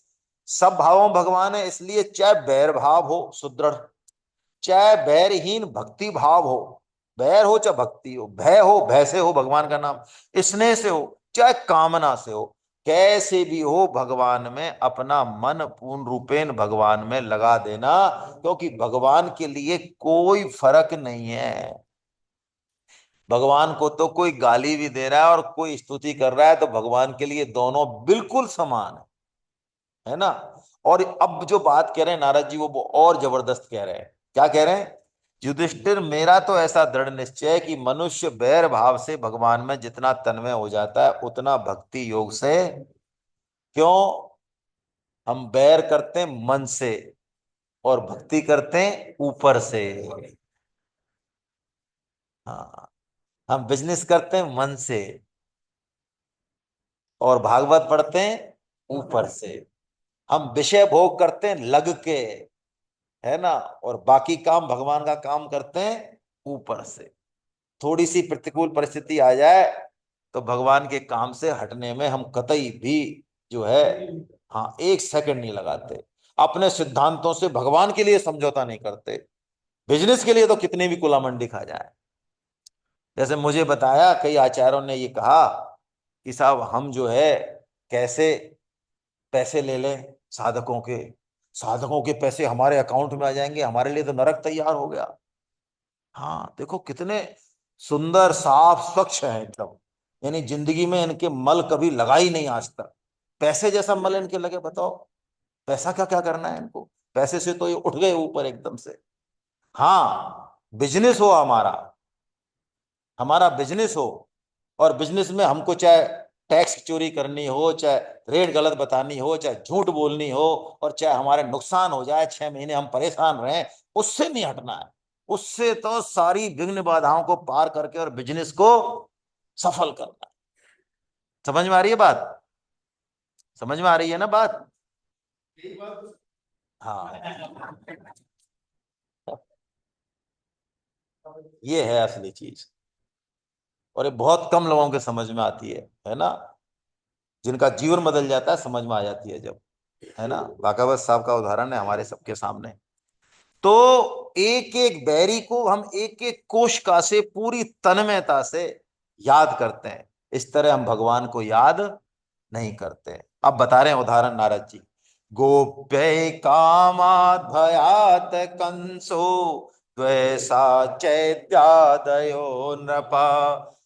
सब भावों में भगवान है, इसलिए चाहे बैर भाव हो सुदृढ़, चाहे बैरहीन भक्ति भाव हो, बैर हो चाहे भक्ति हो, भय हो, भय से हो भगवान का नाम, स्नेह से हो चाहे कामना से हो, कैसे भी हो भगवान में अपना मन पूर्ण रूपेण भगवान में लगा देना, क्योंकि भगवान के लिए कोई फर्क नहीं है। भगवान को तो कोई गाली भी दे रहा है और कोई स्तुति कर रहा है तो भगवान के लिए दोनों बिल्कुल समान है ना। और अब जो बात कह रहे हैं नारद जी वो और जबरदस्त कह रहे हैं, क्या कह रहे हैं, युधिष्ठिर मेरा तो ऐसा दृढ़ निश्चय है कि मनुष्य बैर भाव से भगवान में जितना तन्मय हो जाता है उतना भक्ति योग से, क्यों, हम बैर करते हैं मन से और भक्ति करते हैं ऊपर से। हाँ, हम बिजनेस करते हैं मन से और भागवत पढ़ते हैं ऊपर से। हम विषय भोग करते हैं लग के, है ना, और बाकी काम भगवान का काम करते हैं ऊपर से। थोड़ी सी प्रतिकूल परिस्थिति आ जाए तो भगवान के काम से हटने में हम कतई भी जो है, हाँ, एक सेकंड नहीं लगाते। अपने सिद्धांतों से भगवान के लिए समझौता नहीं करते, बिजनेस के लिए तो कितने भी कुलामंडी खा जाए। जैसे मुझे बताया कई आचार्यों ने ये कहा कि साहब हम जो है कैसे पैसे ले लें साधकों के, साधकों के पैसे हमारे अकाउंट में आ जाएंगे, हमारे लिए तो नरक तैयार हो गया। हाँ देखो कितने सुंदर साफ स्वच्छ है एकदम, यानी जिंदगी में इनके मल कभी लगा ही नहीं आज तक। पैसे जैसा मल इनके लगे, बताओ पैसा क्या क्या करना है इनको। पैसे से तो ये उठ गए ऊपर एकदम से। हाँ, बिजनेस हो हमारा, हमारा बिजनेस हो, और बिजनेस में हमको चाहे टैक्स चोरी करनी हो, चाहे रेट गलत बतानी हो, चाहे झूठ बोलनी हो, और चाहे हमारे नुकसान हो जाए, 6 महीने हम परेशान रहें, उससे नहीं हटना है। उससे तो सारी विघ्न बाधाओं को पार करके और बिजनेस को सफल करना है। समझ में आ रही है बात? समझ में आ रही है ना बात? हाँ, ये है असली चीज। और ये बहुत कम लोगों के समझ में आती है ना। जिनका जीवन बदल जाता है समझ में आ जाती है जब, है ना। बाकावत साहब का उदाहरण है हमारे सबके सामने। तो एक एक बैरी को हम एक एक कोशिका से पूरी तन्मयता से याद करते हैं। इस तरह हम भगवान को याद नहीं करते। अब बता रहे हैं उदाहरण नारद जी। गोप्य कामात् भयात कंसो द्वेषा चैत्यादयो नृपा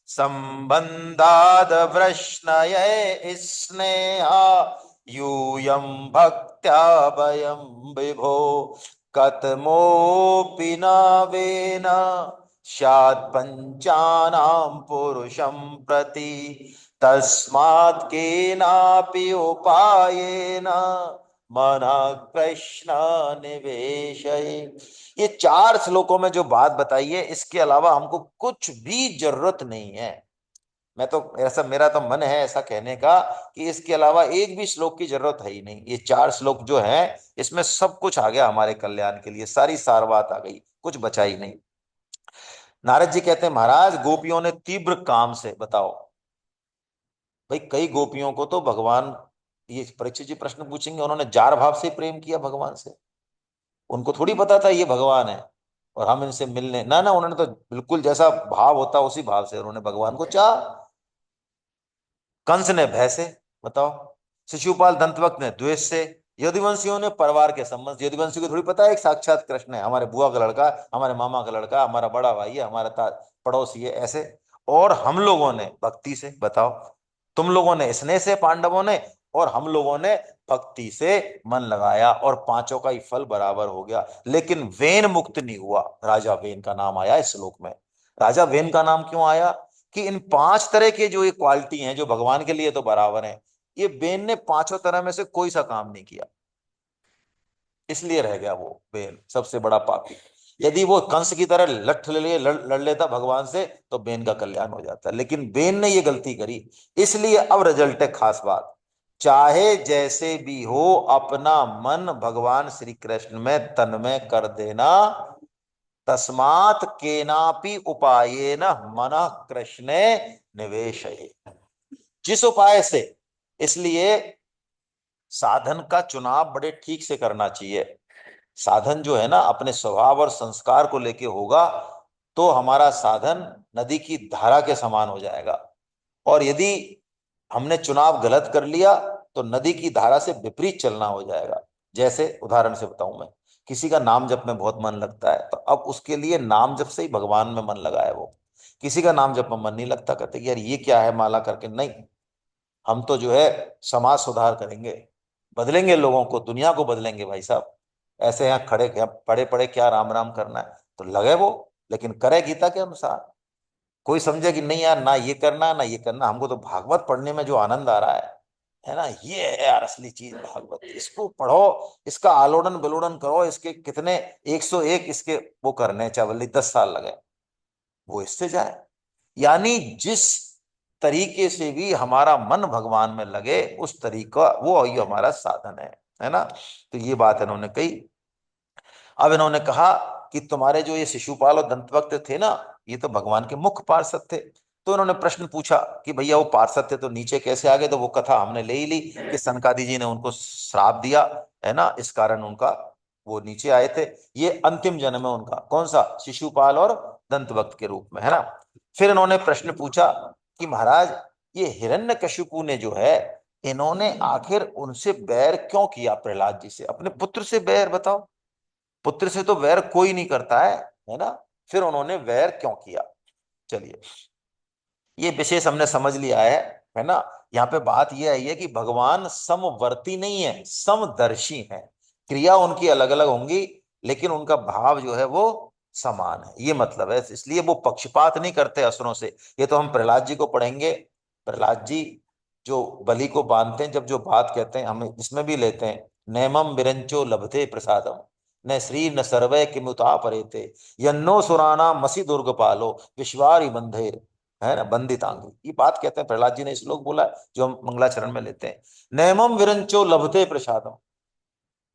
संबंधाद वृष्णये स्नेहा यूयं भक्त्या वयं विभो कतमोपि न वेन स्यात् पंचानां पुरुषं प्रति तस्मात् केनापि उपायेन मनः कृष्ण निवेशय। ये 4 श्लोकों में जो बात बताई है, इसके अलावा हमको कुछ भी जरूरत नहीं है। मैं तो ऐसा, मेरा तो मन है ऐसा कहने का कि इसके अलावा एक भी श्लोक की जरूरत है ही नहीं। ये 4 श्लोक जो हैं, इसमें सब कुछ आ गया हमारे कल्याण के लिए, सारी सार बात आ गई, कुछ बचा ही नहीं। नारद जी कहते हैं, महाराज गोपियों ने तीव्र काम से, बताओ भाई, कई गोपियों को तो भगवान, ये परीक्षित जी प्रश्न पूछेंगे, उन्होंने जार भाव से प्रेम किया भगवान से। उनको थोड़ी पता था ये भगवान है और हम इनसे मिलने, ना ना, उन्होंने तो बिल्कुल जैसा भाव होता उसी भाव से उन्होंने भगवान को चाहा। कंस ने भय से, बताओ। शिशुपाल दंतवक्त ने द्वेष से। यदुवंशियों ने परिवार के संबंध, यदुवंशी को थोड़ी पता है एक साक्षात कृष्ण है, हमारे बुआ का लड़का, हमारे मामा का लड़का, हमारा बड़ा भाई है, हमारा पड़ोसी है, ऐसे। और हम लोगों ने भक्ति से, बताओ। तुम लोगों ने स्नेह से, पांडवों ने, और हम लोगों ने भक्ति से मन लगाया, और पांचों का ही फल बराबर हो गया। लेकिन वेन मुक्त नहीं हुआ। राजा वेन का नाम आया इस श्लोक में। राजा वेन का नाम क्यों आया? कि इन 5 तरह के जो ये क्वालिटी हैं जो भगवान के लिए तो बराबर हैं, ये बेन ने 5 तरह में से कोई सा काम नहीं किया, इसलिए रह गया वो बेन सबसे बड़ा पापी। यदि वो कंस की तरह लठ ले लिए लड़ लेता भगवान से, तो बेन का कल्याण हो जाता। लेकिन बेन ने ये गलती करी, इसलिए अब रिजल्ट है खास बात। चाहे जैसे भी हो, अपना मन भगवान श्री कृष्ण में तन्मय कर देना। तस्मात् केनापि उपायेन मनः कृष्णे निवेशय। जिस उपाय से, इसलिए साधन का चुनाव बड़े ठीक से करना चाहिए। साधन जो है ना, अपने स्वभाव और संस्कार को लेके होगा, तो हमारा साधन नदी की धारा के समान हो जाएगा। और यदि हमने चुनाव गलत कर लिया, तो नदी की धारा से विपरीत चलना हो जाएगा। जैसे उदाहरण से बताऊं मैं, किसी का नाम जप में बहुत मन लगता है, तो अब उसके लिए नाम जप से ही भगवान में मन लगाए वो। किसी का नाम जप में मन नहीं लगता, कहते कि यार ये क्या है माला करके, नहीं, हम तो जो है समाज सुधार करेंगे, बदलेंगे लोगों को, दुनिया को बदलेंगे भाई साहब। ऐसे यहाँ खड़े पड़े पड़े क्या राम राम करना है, तो लगे वो, लेकिन करे गीता के अनुसार। कोई समझे कि नहीं यार, ना ये करना ना ये करना, हमको तो भागवत पढ़ने में जो आनंद आ रहा है ना, ये है यार असली चीज भागवत। इसको पढ़ो, इसका आलोड़न विलोड़न करो, इसके कितने 101 इसके वो करने, चाहे 10 साल लगे, वो इससे जाए। यानी जिस तरीके से भी हमारा मन भगवान में लगे, उस तरीका वो ही हमारा साधन है ना। तो ये बात इन्होंने कही। अब इन्होंने कहा कि तुम्हारे जो ये शिशुपाल और दंतवक्त थे ना, ये तो भगवान के मुख्य पार्षद थे। तो इन्होंने प्रश्न पूछा कि भैया वो पार्षद थे तो नीचे कैसे आ गए? तो वो कथा हमने ले ही ली कि सनकादि जी ने उनको श्राप दिया, है ना, इस कारण उनका वो नीचे आए थे। ये अंतिम जन्म है उनका, कौन सा? शिशुपाल और दंतवक्त के रूप में, है ना। फिर इन्होंने प्रश्न पूछा कि महाराज, ये हिरण्यकशिपु ने जो है, इन्होंने आखिर उनसे बैर क्यों किया? प्रहलाद जी से, अपने पुत्र से बैर, बताओ। पुत्र से तो वैर कोई नहीं करता है ना। फिर उन्होंने वैर क्यों किया? चलिए, ये विशेष हमने समझ लिया है ना। यहाँ पे बात ये आई है कि भगवान समवर्ती नहीं है, समदर्शी है। क्रिया उनकी अलग अलग होंगी, लेकिन उनका भाव जो है वो समान है, ये मतलब है। इसलिए वो पक्षपात नहीं करते असुरों से। ये तो हम प्रहलाद जी को पढ़ेंगे। प्रहलाद जी जो बलि को बांधते हैं, जब जो बात कहते हैं, हम इसमें भी लेते हैं, नैमम विरंचो लभते प्रसादम, न श्री न सर्वय किमुता परेते, यन्नो सुराना मसी दुर्गपालो विश्वारी बंधे, है ना, बंदितांगी। ये बात कहते हैं, प्रहलाद जी ने श्लोक बोला है, जो हम मंगलाचरण में लेते हैं। नैमम विरंचो लभते प्रसादम,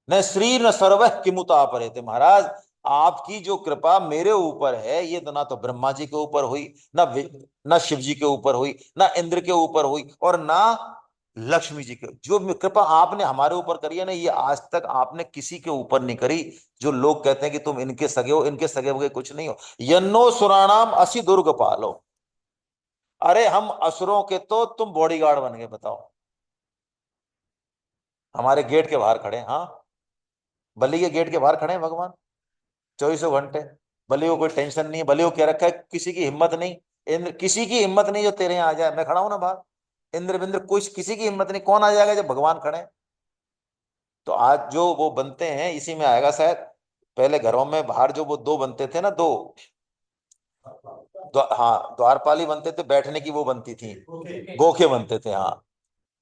न श्री न सर्वः किमुता परेते। महाराज, आपकी जो कृपा मेरे ऊपर है, ये तो ना तो ब्रह्मा जी के ऊपर हुई, ना शिव जी के ऊपर हुई, ना इंद्र के ऊपर हुई, और ना लक्ष्मी जी के। जो कृपा आपने हमारे ऊपर करी है ना, ये आज तक आपने किसी के ऊपर नहीं करी। जो लोग कहते हैं कि तुम इनके सगे हो, इनके सगे वगे कुछ नहीं हो। यन्नो सुराणाम असि दुर्ग पालो। अरे हम असुरों के तो तुम बॉडीगार्ड बन गए, बताओ। हमारे गेट के बाहर खड़े हैं, हाँ, बलि के गेट के बाहर खड़े हैं भगवान, 24 घंटे। बलि को कोई टेंशन नहीं है, बलि को क्या रखा है, किसी की हिम्मत नहीं। इंद्र, किसी की हिम्मत नहीं जो तेरे यहाँ आ जाए, मैं खड़ा हूं ना बाहर। इंद्र बिंद्र कुछ, किसी की हिम्मत नहीं। कौन आ जाएगा जब भगवान खड़े हैं? तो आज जो वो बनते हैं, इसी में आएगा शायद। पहले घरों में बाहर जो वो दो बनते थे ना, दो हाँ, द्वारपाली बनते थे, बैठने की वो बनती थी, गोखे बनते थे, हाँ।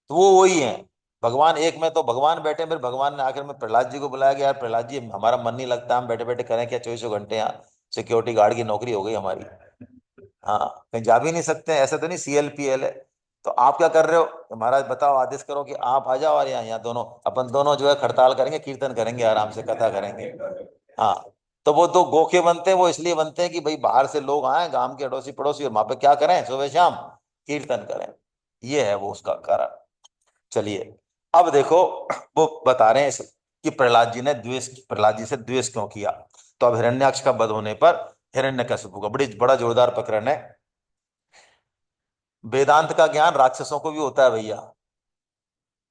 तो वो वही है। भगवान एक में तो भगवान बैठे, फिर भगवान ने आखिर में प्रहलाद जी को बुलाया कि यार प्रहलाद जी, हमारा मन नहीं लगता, हम बैठे बैठे करें क्या, 24 घंटे यहाँ सिक्योरिटी गार्ड की नौकरी हो गई हमारी। हाँ, कहीं जा भी नहीं सकते हैं, ऐसा तो नहीं CLPL है। तो आप क्या कर रहे हो? तो महाराज बताओ, आदेश करो कि आप आ जाओ, और यहाँ यहाँ दोनों अपन दोनों जो है हड़ताल करेंगे, कीर्तन करेंगे, आराम से कथा करेंगे। हाँ। तो वो दो गोखे बनते हैं, वो इसलिए बनते हैं कि भाई बाहर से लोग आए, गांव के अड़ोसी पड़ोसी, और वहां पे क्या करें, सुबह शाम कीर्तन करें। ये है वो उसका कारण। चलिए, अब देखो, वो बता रहे हैं कि प्रहलाद जी ने द्वेष, प्रहलाद जी से द्वेष क्यों किया। तो अब हिरण्याक्ष का वध होने पर हिरण्यकशिपु का बड़ा जोरदार प्रकरण है। वेदांत का ज्ञान राक्षसों को भी होता है भैया,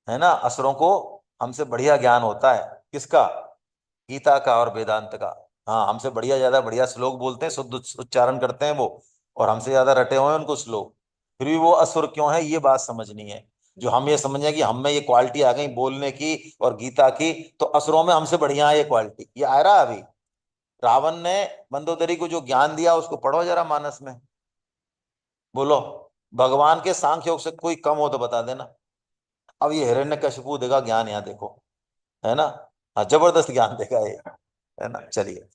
है ना। असुरों को हमसे बढ़िया ज्ञान होता है। किसका? गीता का और वेदांत का। हाँ, हमसे बढ़िया, ज्यादा बढ़िया श्लोक बोलते हैं, शुद्ध उच्चारण करते हैं वो, और हमसे ज्यादा रटे हुए हैं उनको श्लोक। फिर भी वो असुर क्यों है, ये बात समझनी है। जो हम ये समझे कि हम में ये क्वालिटी आ गई बोलने की और गीता की, तो असुरों में हमसे बढ़िया है ये क्वालिटी, ये आ रहा है अभी। रावण ने मंदोदरी को जो ज्ञान दिया, उसको पढ़ो जरा मानस में। बोलो, भगवान के सांख्य योग से कोई कम हो तो बता देना। अब ये हिरण्यकशिपु देगा ज्ञान, यहाँ देखो, है ना। हाँ, जबरदस्त ज्ञान देगा ये, है ना। चलिए,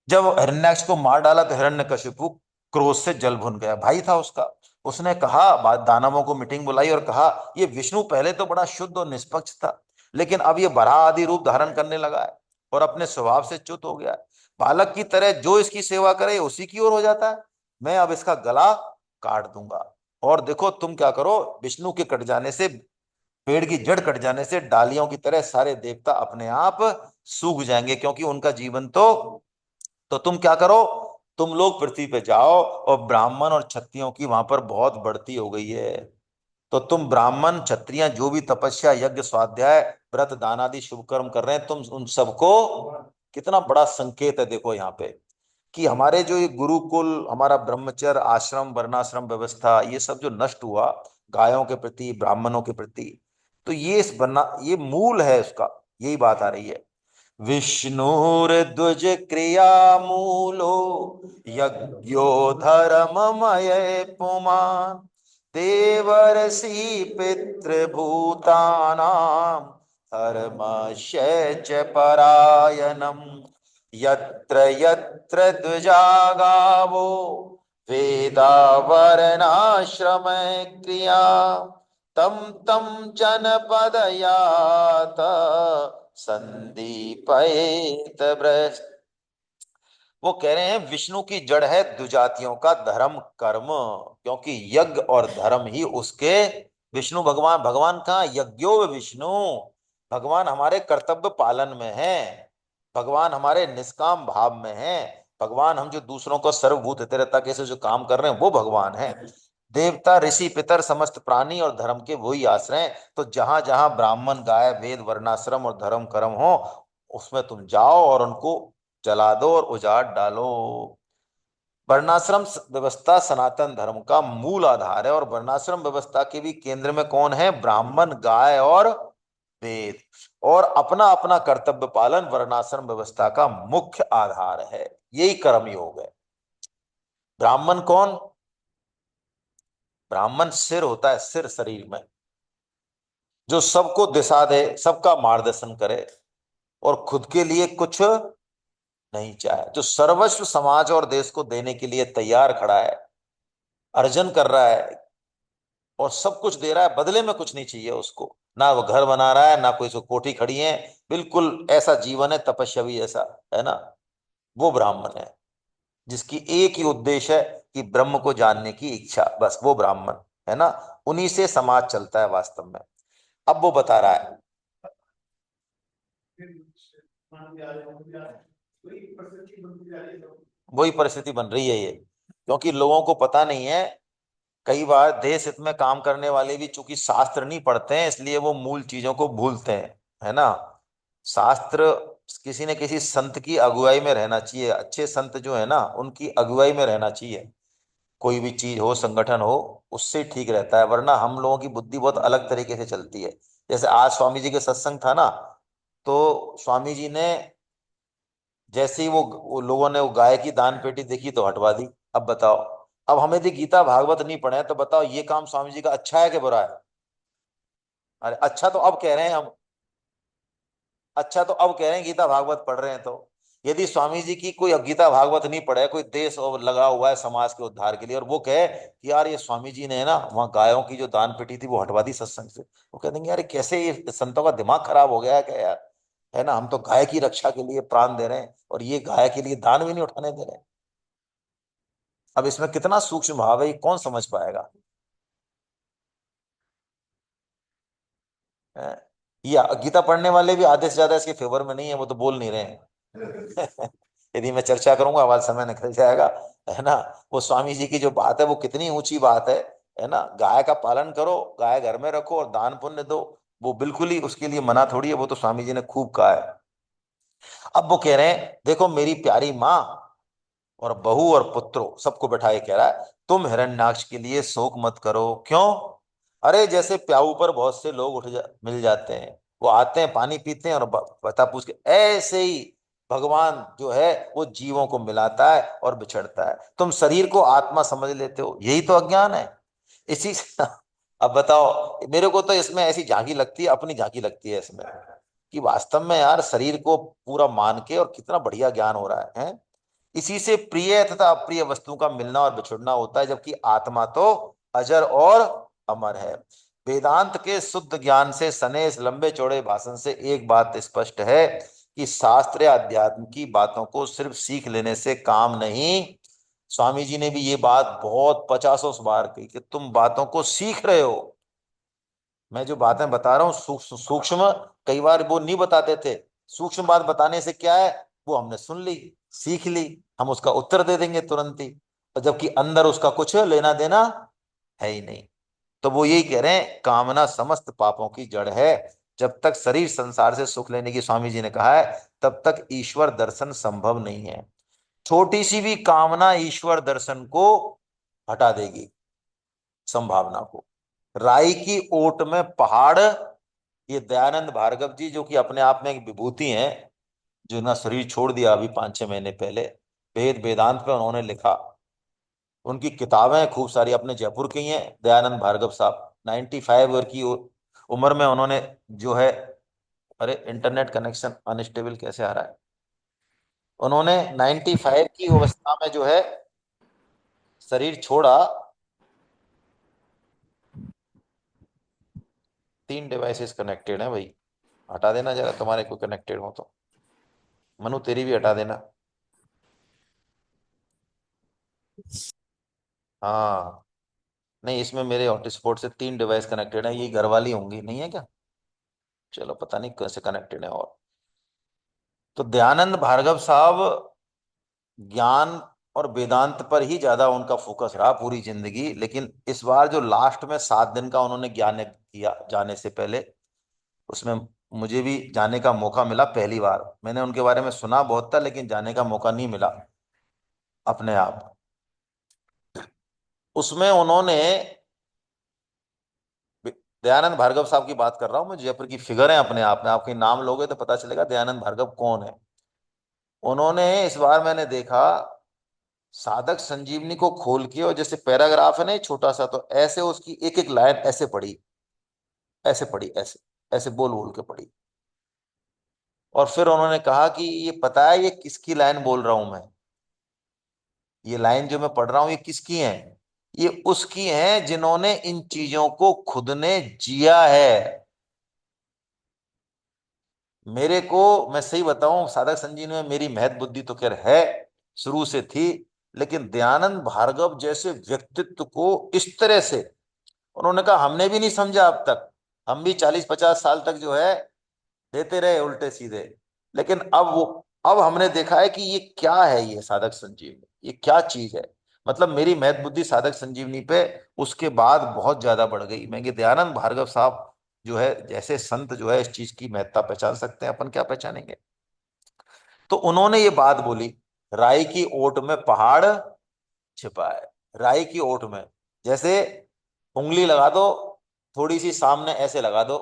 जब हिरण्याक्ष को मार डाला तो हिरण्यकशिपु क्रोध से जल भुन गया, भाई था उसका। उसने कहा, दानवों को मीटिंग बुलाई और कहा, ये विष्णु पहले तो बड़ा शुद्ध और निष्पक्ष था, लेकिन अब ये बराह आदि रूप धारण करने लगा है और अपने स्वभाव से च्युत हो गया है। बालक की तरह जो इसकी सेवा करे उसी की ओर हो जाता है। मैं अब इसका गला काट दूंगा। और देखो तुम क्या करो, विष्णु के कट जाने से, पेड़ की जड़ कट जाने से डालियों की तरह सारे देवता अपने आप सूख जाएंगे, क्योंकि उनका जीवन तो तुम क्या करो, तुम लोग पृथ्वी पे जाओ, और ब्राह्मण और क्षत्रियों की वहां पर बहुत बढ़ती हो गई है। तो तुम ब्राह्मण क्षत्रिय जो भी तपस्या यज्ञ स्वाध्याय व्रत दान आदि शुभ कर्म कर रहे हैं, तुम उन सबको, कितना बड़ा संकेत है देखो यहाँ पे, कि हमारे जो ये गुरुकुल, हमारा ब्रह्मचर्य आश्रम वर्णाश्रम व्यवस्था, ये सब जो नष्ट हुआ गायों के प्रति, ब्राह्मणों के प्रति, तो ये इस बना, ये मूल है उसका। यही बात आ रही है। विष्णुर्द्विज क्रिया मूलो यज्ञो धर्ममय पुमान्, देवर्षि पितृभूतानां धर्मस्य च परायणम्, यत्र यत्र द्विजा गावो वेदा वर्णाश्रम क्रिया, तम तम जनपदयात संदीपयेत भ्रष्ट। वो कह रहे हैं विष्णु की जड़ है द्विजातियों का धर्म कर्म, क्योंकि यज्ञ और धर्म ही उसके, विष्णु भगवान, भगवान कहाँ, यज्ञो विष्णु, भगवान हमारे कर्तव्य पालन में है, भगवान हमारे निष्काम भाव में है, भगवान हम जो दूसरों को सर्वभूत हितैषिता के से जो काम कर रहे हैं वो भगवान है। देवता ऋषि पितर समस्त प्राणी और धर्म के वही आश्रय हैं। तो जहां जहां ब्राह्मण गाय वेद वर्णाश्रम और धर्म कर्म हो, उसमें तुम जाओ और उनको जला दो और उजाड़ डालो। वर्णाश्रम व्यवस्था सनातन धर्म का मूल आधार है, और वर्णाश्रम व्यवस्था के भी केंद्र में कौन है? ब्राह्मण, गाय और वेद। और अपना अपना कर्तव्य पालन वर्णाश्रम व्यवस्था का मुख्य आधार है। यही कर्मयोग है। ब्राह्मण कौन? ब्राह्मण सिर होता है, सिर शरीर में, जो सबको दिशा दे, सबका मार्गदर्शन करे और खुद के लिए कुछ नहीं चाहे, जो सर्वस्व समाज और देश को देने के लिए तैयार खड़ा है, अर्जन कर रहा है और सब कुछ दे रहा है, बदले में कुछ नहीं चाहिए उसको। ना वो घर बना रहा है, ना कोई उसको कोठी खड़ी है, बिल्कुल ऐसा जीवन है तपस्वी ऐसा, है ना? वो ब्राह्मण है, जिसकी एक ही उद्देश्य है कि ब्रह्म को जानने की इच्छा, बस वो ब्राह्मण है ना। उन्हीं से समाज चलता है वास्तव में। अब वो बता रहा है, वही परिस्थिति बन रही है ये, क्योंकि लोगों को पता नहीं है। कई बार देश हित में काम करने वाले भी चूंकि शास्त्र नहीं पढ़ते हैं, इसलिए वो मूल चीजों को भूलते हैं, है ना। शास्त्र किसी न किसी संत की अगुवाई में रहना चाहिए, अच्छे संत जो है ना उनकी अगुवाई में रहना चाहिए। कोई भी चीज हो, संगठन हो, उससे ठीक रहता है, वरना हम लोगों की बुद्धि बहुत अलग तरीके से चलती है। जैसे आज स्वामी जी के सत्संग था ना, तो स्वामी जी ने जैसे ही वो लोगों ने वो गाय की दान पेटी देखी तो हटवा दी। अब बताओ, अब हमें यदि गीता भागवत नहीं पढ़े तो बताओ ये काम स्वामी जी का अच्छा है कि बुरा है? अरे अच्छा तो अब कह रहे हैं हम, अच्छा तो अब कह रहे हैं गीता भागवत पढ़ रहे हैं तो। यदि स्वामी जी की कोई गीता भागवत नहीं पढ़े, कोई देश और लगा हुआ है समाज के उद्धार के लिए, और वो कहे कि यार ये स्वामी जी ने है ना वहाँ गायों की जो दान पेटी थी वो हटवा दी सत्संग से, वो कह देंगे यार ये कैसे, ये संतों का दिमाग खराब हो गया है क्या यार? है ना, हम तो गाय की रक्षा के लिए प्राण दे रहे हैं और ये गाय के लिए दान भी नहीं उठाने दे रहे हैं। अब इसमें कितना सूक्ष्म भाव है, ये कौन समझ पाएगा? हैं? ये गीता पढ़ने वाले भी आधे से ज्यादा इसके फेवर में नहीं है, वो तो बोल नहीं रहे हैं। यदि मैं चर्चा करूंगा आवाज समय निकल जाएगा, है ना। वो स्वामी जी की जो बात है वो कितनी ऊंची बात है ना। गाय का पालन करो, गाय घर में रखो और दान पुण्य दो, वो बिल्कुल ही उसके लिए मना थोड़ी है, वो तो स्वामी जी ने खूब कहा है। अब वो कह रहे हैं देखो मेरी प्यारी माँ और बहू और पुत्रों सबको बैठाए कह रहा है, तुम हिरण्याक्ष के लिए शोक मत करो। क्यों? अरे जैसे प्याऊ पर बहुत से लोग मिल जाते हैं, वो आते हैं पानी पीते हैं और बता पूछ के, ऐसे ही भगवान जो है वो जीवों को मिलाता है और बिछड़ता है। तुम शरीर को आत्मा समझ लेते हो, यही तो अज्ञान है। इसी से अब बताओ, मेरे को तो इसमें ऐसी झांकी लगती है, अपनी झांकी लगती है इसमें, कि वास्तव में यार शरीर को पूरा मान के और कितना बढ़िया ज्ञान हो रहा है। इसी से प्रिय तथा अप्रिय वस्तु का मिलना और बिछुड़ना होता है, जबकि आत्मा तो अजर और अमर है। वेदांत के शुद्ध ज्ञान से सने इस लंबे चौड़े भाषण से एक बात स्पष्ट है कि शास्त्र या अध्यात्म की बातों को सिर्फ सीख लेने से काम नहीं। स्वामी जी ने भी ये बात बहुत पचासों बार कही कि तुम बातों को सीख रहे हो। मैं जो बातें बता रहा हूँ सूक्ष्म सूक्ष्म, कई बार वो नहीं बताते थे। सूक्ष्म बात बताने से क्या है, वो हमने सुन ली, सीख ली, हम उसका उत्तर दे देंगे तुरंत ही, और जबकि अंदर उसका कुछ लेना देना है ही नहीं। तो वो यही कह रहे हैं, कामना समस्त पापों की जड़ है। जब तक शरीर संसार से सुख लेने की स्वामी जी ने कहा है, तब तक ईश्वर दर्शन संभव नहीं है। छोटी सी भी कामना ईश्वर दर्शन को हटा देगी, संभावना को। राई की ओट में पहाड़, ये दयानंद भार्गव जी जो कि अपने आप में एक विभूति हैं, जो ना शरीर छोड़ दिया अभी 5-6 महीने पहले, वेद वेदांत पे उन्होंने लिखा। उनकी किताबें खूब सारी अपने जयपुर की ही हैं, दयानंद भार्गव साहब 95 ईयर की उम्र में उन्होंने जो है, अरे इंटरनेट कनेक्शन अनस्टेबल कैसे आ रहा है, उन्होंने 95 की अवस्था में जो है शरीर छोड़ा। 3 डिवाइसेस कनेक्टेड हैं भाई, हटा देना जरा, तुम्हारे को कनेक्टेड हो तो। मनु तेरी भी हटा देना। हाँ, नहीं इसमें मेरे हॉटस्पॉट से 3 डिवाइस कनेक्टेड है, ये घर वाली होंगी, नहीं है क्या? चलो पता नहीं कैसे कनेक्टेड है। और तो दयानंद भार्गव साहब ज्ञान और वेदांत पर ही ज्यादा उनका फोकस रहा पूरी जिंदगी, लेकिन इस बार जो लास्ट में 7 दिन का उन्होंने ज्ञान किया जाने से पहले, उसमें मुझे भी जाने का मौका मिला पहली बार। मैंने उनके बारे में सुना बहुत था लेकिन जाने का मौका नहीं मिला अपने आप। उसमें उन्होंने, दयानंद भार्गव साहब की बात कर रहा हूं मैं, जयपुर की फिगर है अपने आप में, आपके नाम लोगे तो पता चलेगा दयानंद भार्गव कौन है। उन्होंने इस बार मैंने देखा साधक संजीवनी को खोल के, और जैसे पैराग्राफ है ना ये छोटा सा, तो ऐसे उसकी एक एक लाइन ऐसे पढ़ी, ऐसे पढ़ी, ऐसे ऐसे बोल बोल के पढ़ी। और फिर उन्होंने कहा कि ये पता है ये किसकी लाइन बोल रहा हूं मैं, ये लाइन जो मैं पढ़ रहा हूं ये किसकी है, ये उसकी है जिन्होंने इन चीजों को खुद ने जिया है। मेरे को, मैं सही बताऊं, साधक संजीवनी में मेरी महत बुद्धि तो खैर है, शुरू से थी, लेकिन दयानंद भार्गव जैसे व्यक्तित्व को इस तरह से उन्होंने कहा हमने भी नहीं समझा अब तक, हम भी 40-50 साल तक जो है देते रहे उल्टे सीधे, लेकिन अब हमने देखा है कि ये क्या है, ये साधक संजीवनी ये क्या चीज है। मतलब मेरी महत बुद्धि साधक संजीवनी पे उसके बाद बहुत ज्यादा बढ़ गई। मैं कि दयानंद भार्गव साहब जो है जैसे संत जो है इस चीज की महत्ता पहचान सकते हैं, अपन क्या पहचानेंगे। तो उन्होंने ये बात बोली, राई की ओट में पहाड़ छिपा है। राई की ओट में, जैसे उंगली लगा दो थोड़ी सी सामने ऐसे लगा दो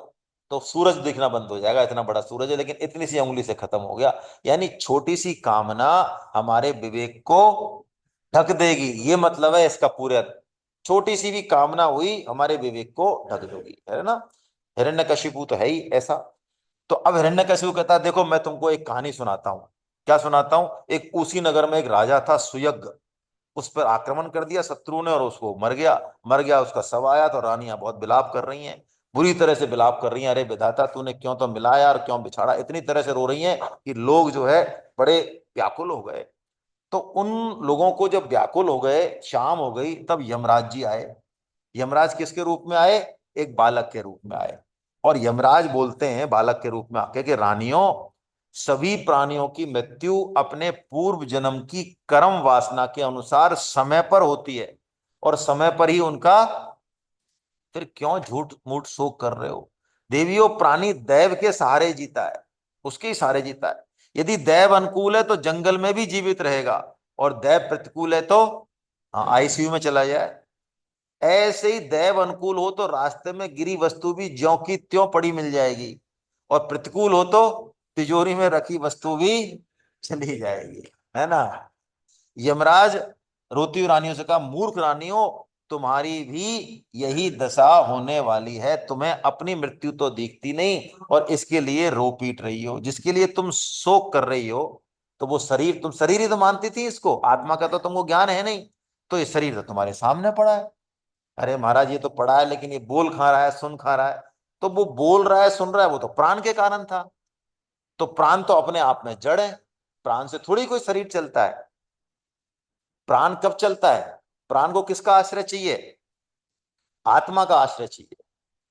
तो सूरज दिखना बंद हो जाएगा, इतना बड़ा सूरज है, लेकिन इतनी सी उंगली से खत्म हो गया। यानी छोटी सी कामना हमारे विवेक को ढक देगी, ये मतलब है इसका पूरे अर्थ। छोटी सी भी कामना हुई हमारे विवेक को ढक देगी, है ना। हिरण्यकशिपु तो है ही ऐसा। तो अब हिरण्यकशिपु कहता है देखो मैं तुमको एक कहानी सुनाता हूँ। क्या सुनाता हूँ, एक उसी नगर में एक राजा था सुयज्ञ, उस पर आक्रमण कर दिया शत्रु ने और उसको मर गया। मर गया, उसका शव आया तो रानियां बहुत विलाप कर रही हैं, बुरी तरह से विलाप कर रही हैं, अरे विधाता तूने क्यों तो मिलाया और क्यों बिछाड़ा, इतनी तरह से रो रही हैं कि लोग जो है बड़े व्याकुल हो गए। तो उन लोगों को जब व्याकुल हो गए, शाम हो गई, तब यमराज जी आए। यमराज किसके रूप में आए, एक बालक के रूप में आए। और यमराज बोलते हैं बालक के रूप में आके कि रानियों, सभी प्राणियों की मृत्यु अपने पूर्व जन्म की कर्म वासना के अनुसार समय पर होती है, और समय पर ही उनका, फिर क्यों झूठ मूठ शोक कर रहे हो। देवियों, प्राणी दैव के सहारे जीता है, उसके ही सहारे जीता है। यदि दैव अनुकूल है तो जंगल में भी जीवित रहेगा, और दैव प्रतिकूल है तो आईसीयू में चला जाए। ऐसे ही दैव अनुकूल हो तो रास्ते में गिरी वस्तु भी ज्यों की त्यों पड़ी मिल जाएगी, और प्रतिकूल हो तो तिजोरी में रखी वस्तु भी चली जाएगी, है ना। यमराज रोती हुई रानियों से कहा, मूर्ख रानियों, तुम्हारी भी यही दशा होने वाली है, तुम्हें अपनी मृत्यु तो दिखती नहीं और इसके लिए रो पीट रही हो, जिसके लिए तुम शोक कर रही हो। तो वो शरीर, तुम शरीर ही तो मानती थी इसको, आत्मा का तो तुमको ज्ञान है नहीं, तो ये शरीर तो तुम्हारे सामने पड़ा है। अरे महाराज ये तो पड़ा है, लेकिन ये बोल खा रहा है, सुन खा रहा है। तो वो बोल रहा है सुन रहा है वो तो प्राण के कारण था। तो प्राण तो अपने आप में जड़ है, प्राण से थोड़ी कोई शरीर चलता है। प्राण कब चलता है, प्राण को किसका आश्रय चाहिए, आत्मा का आश्रय चाहिए।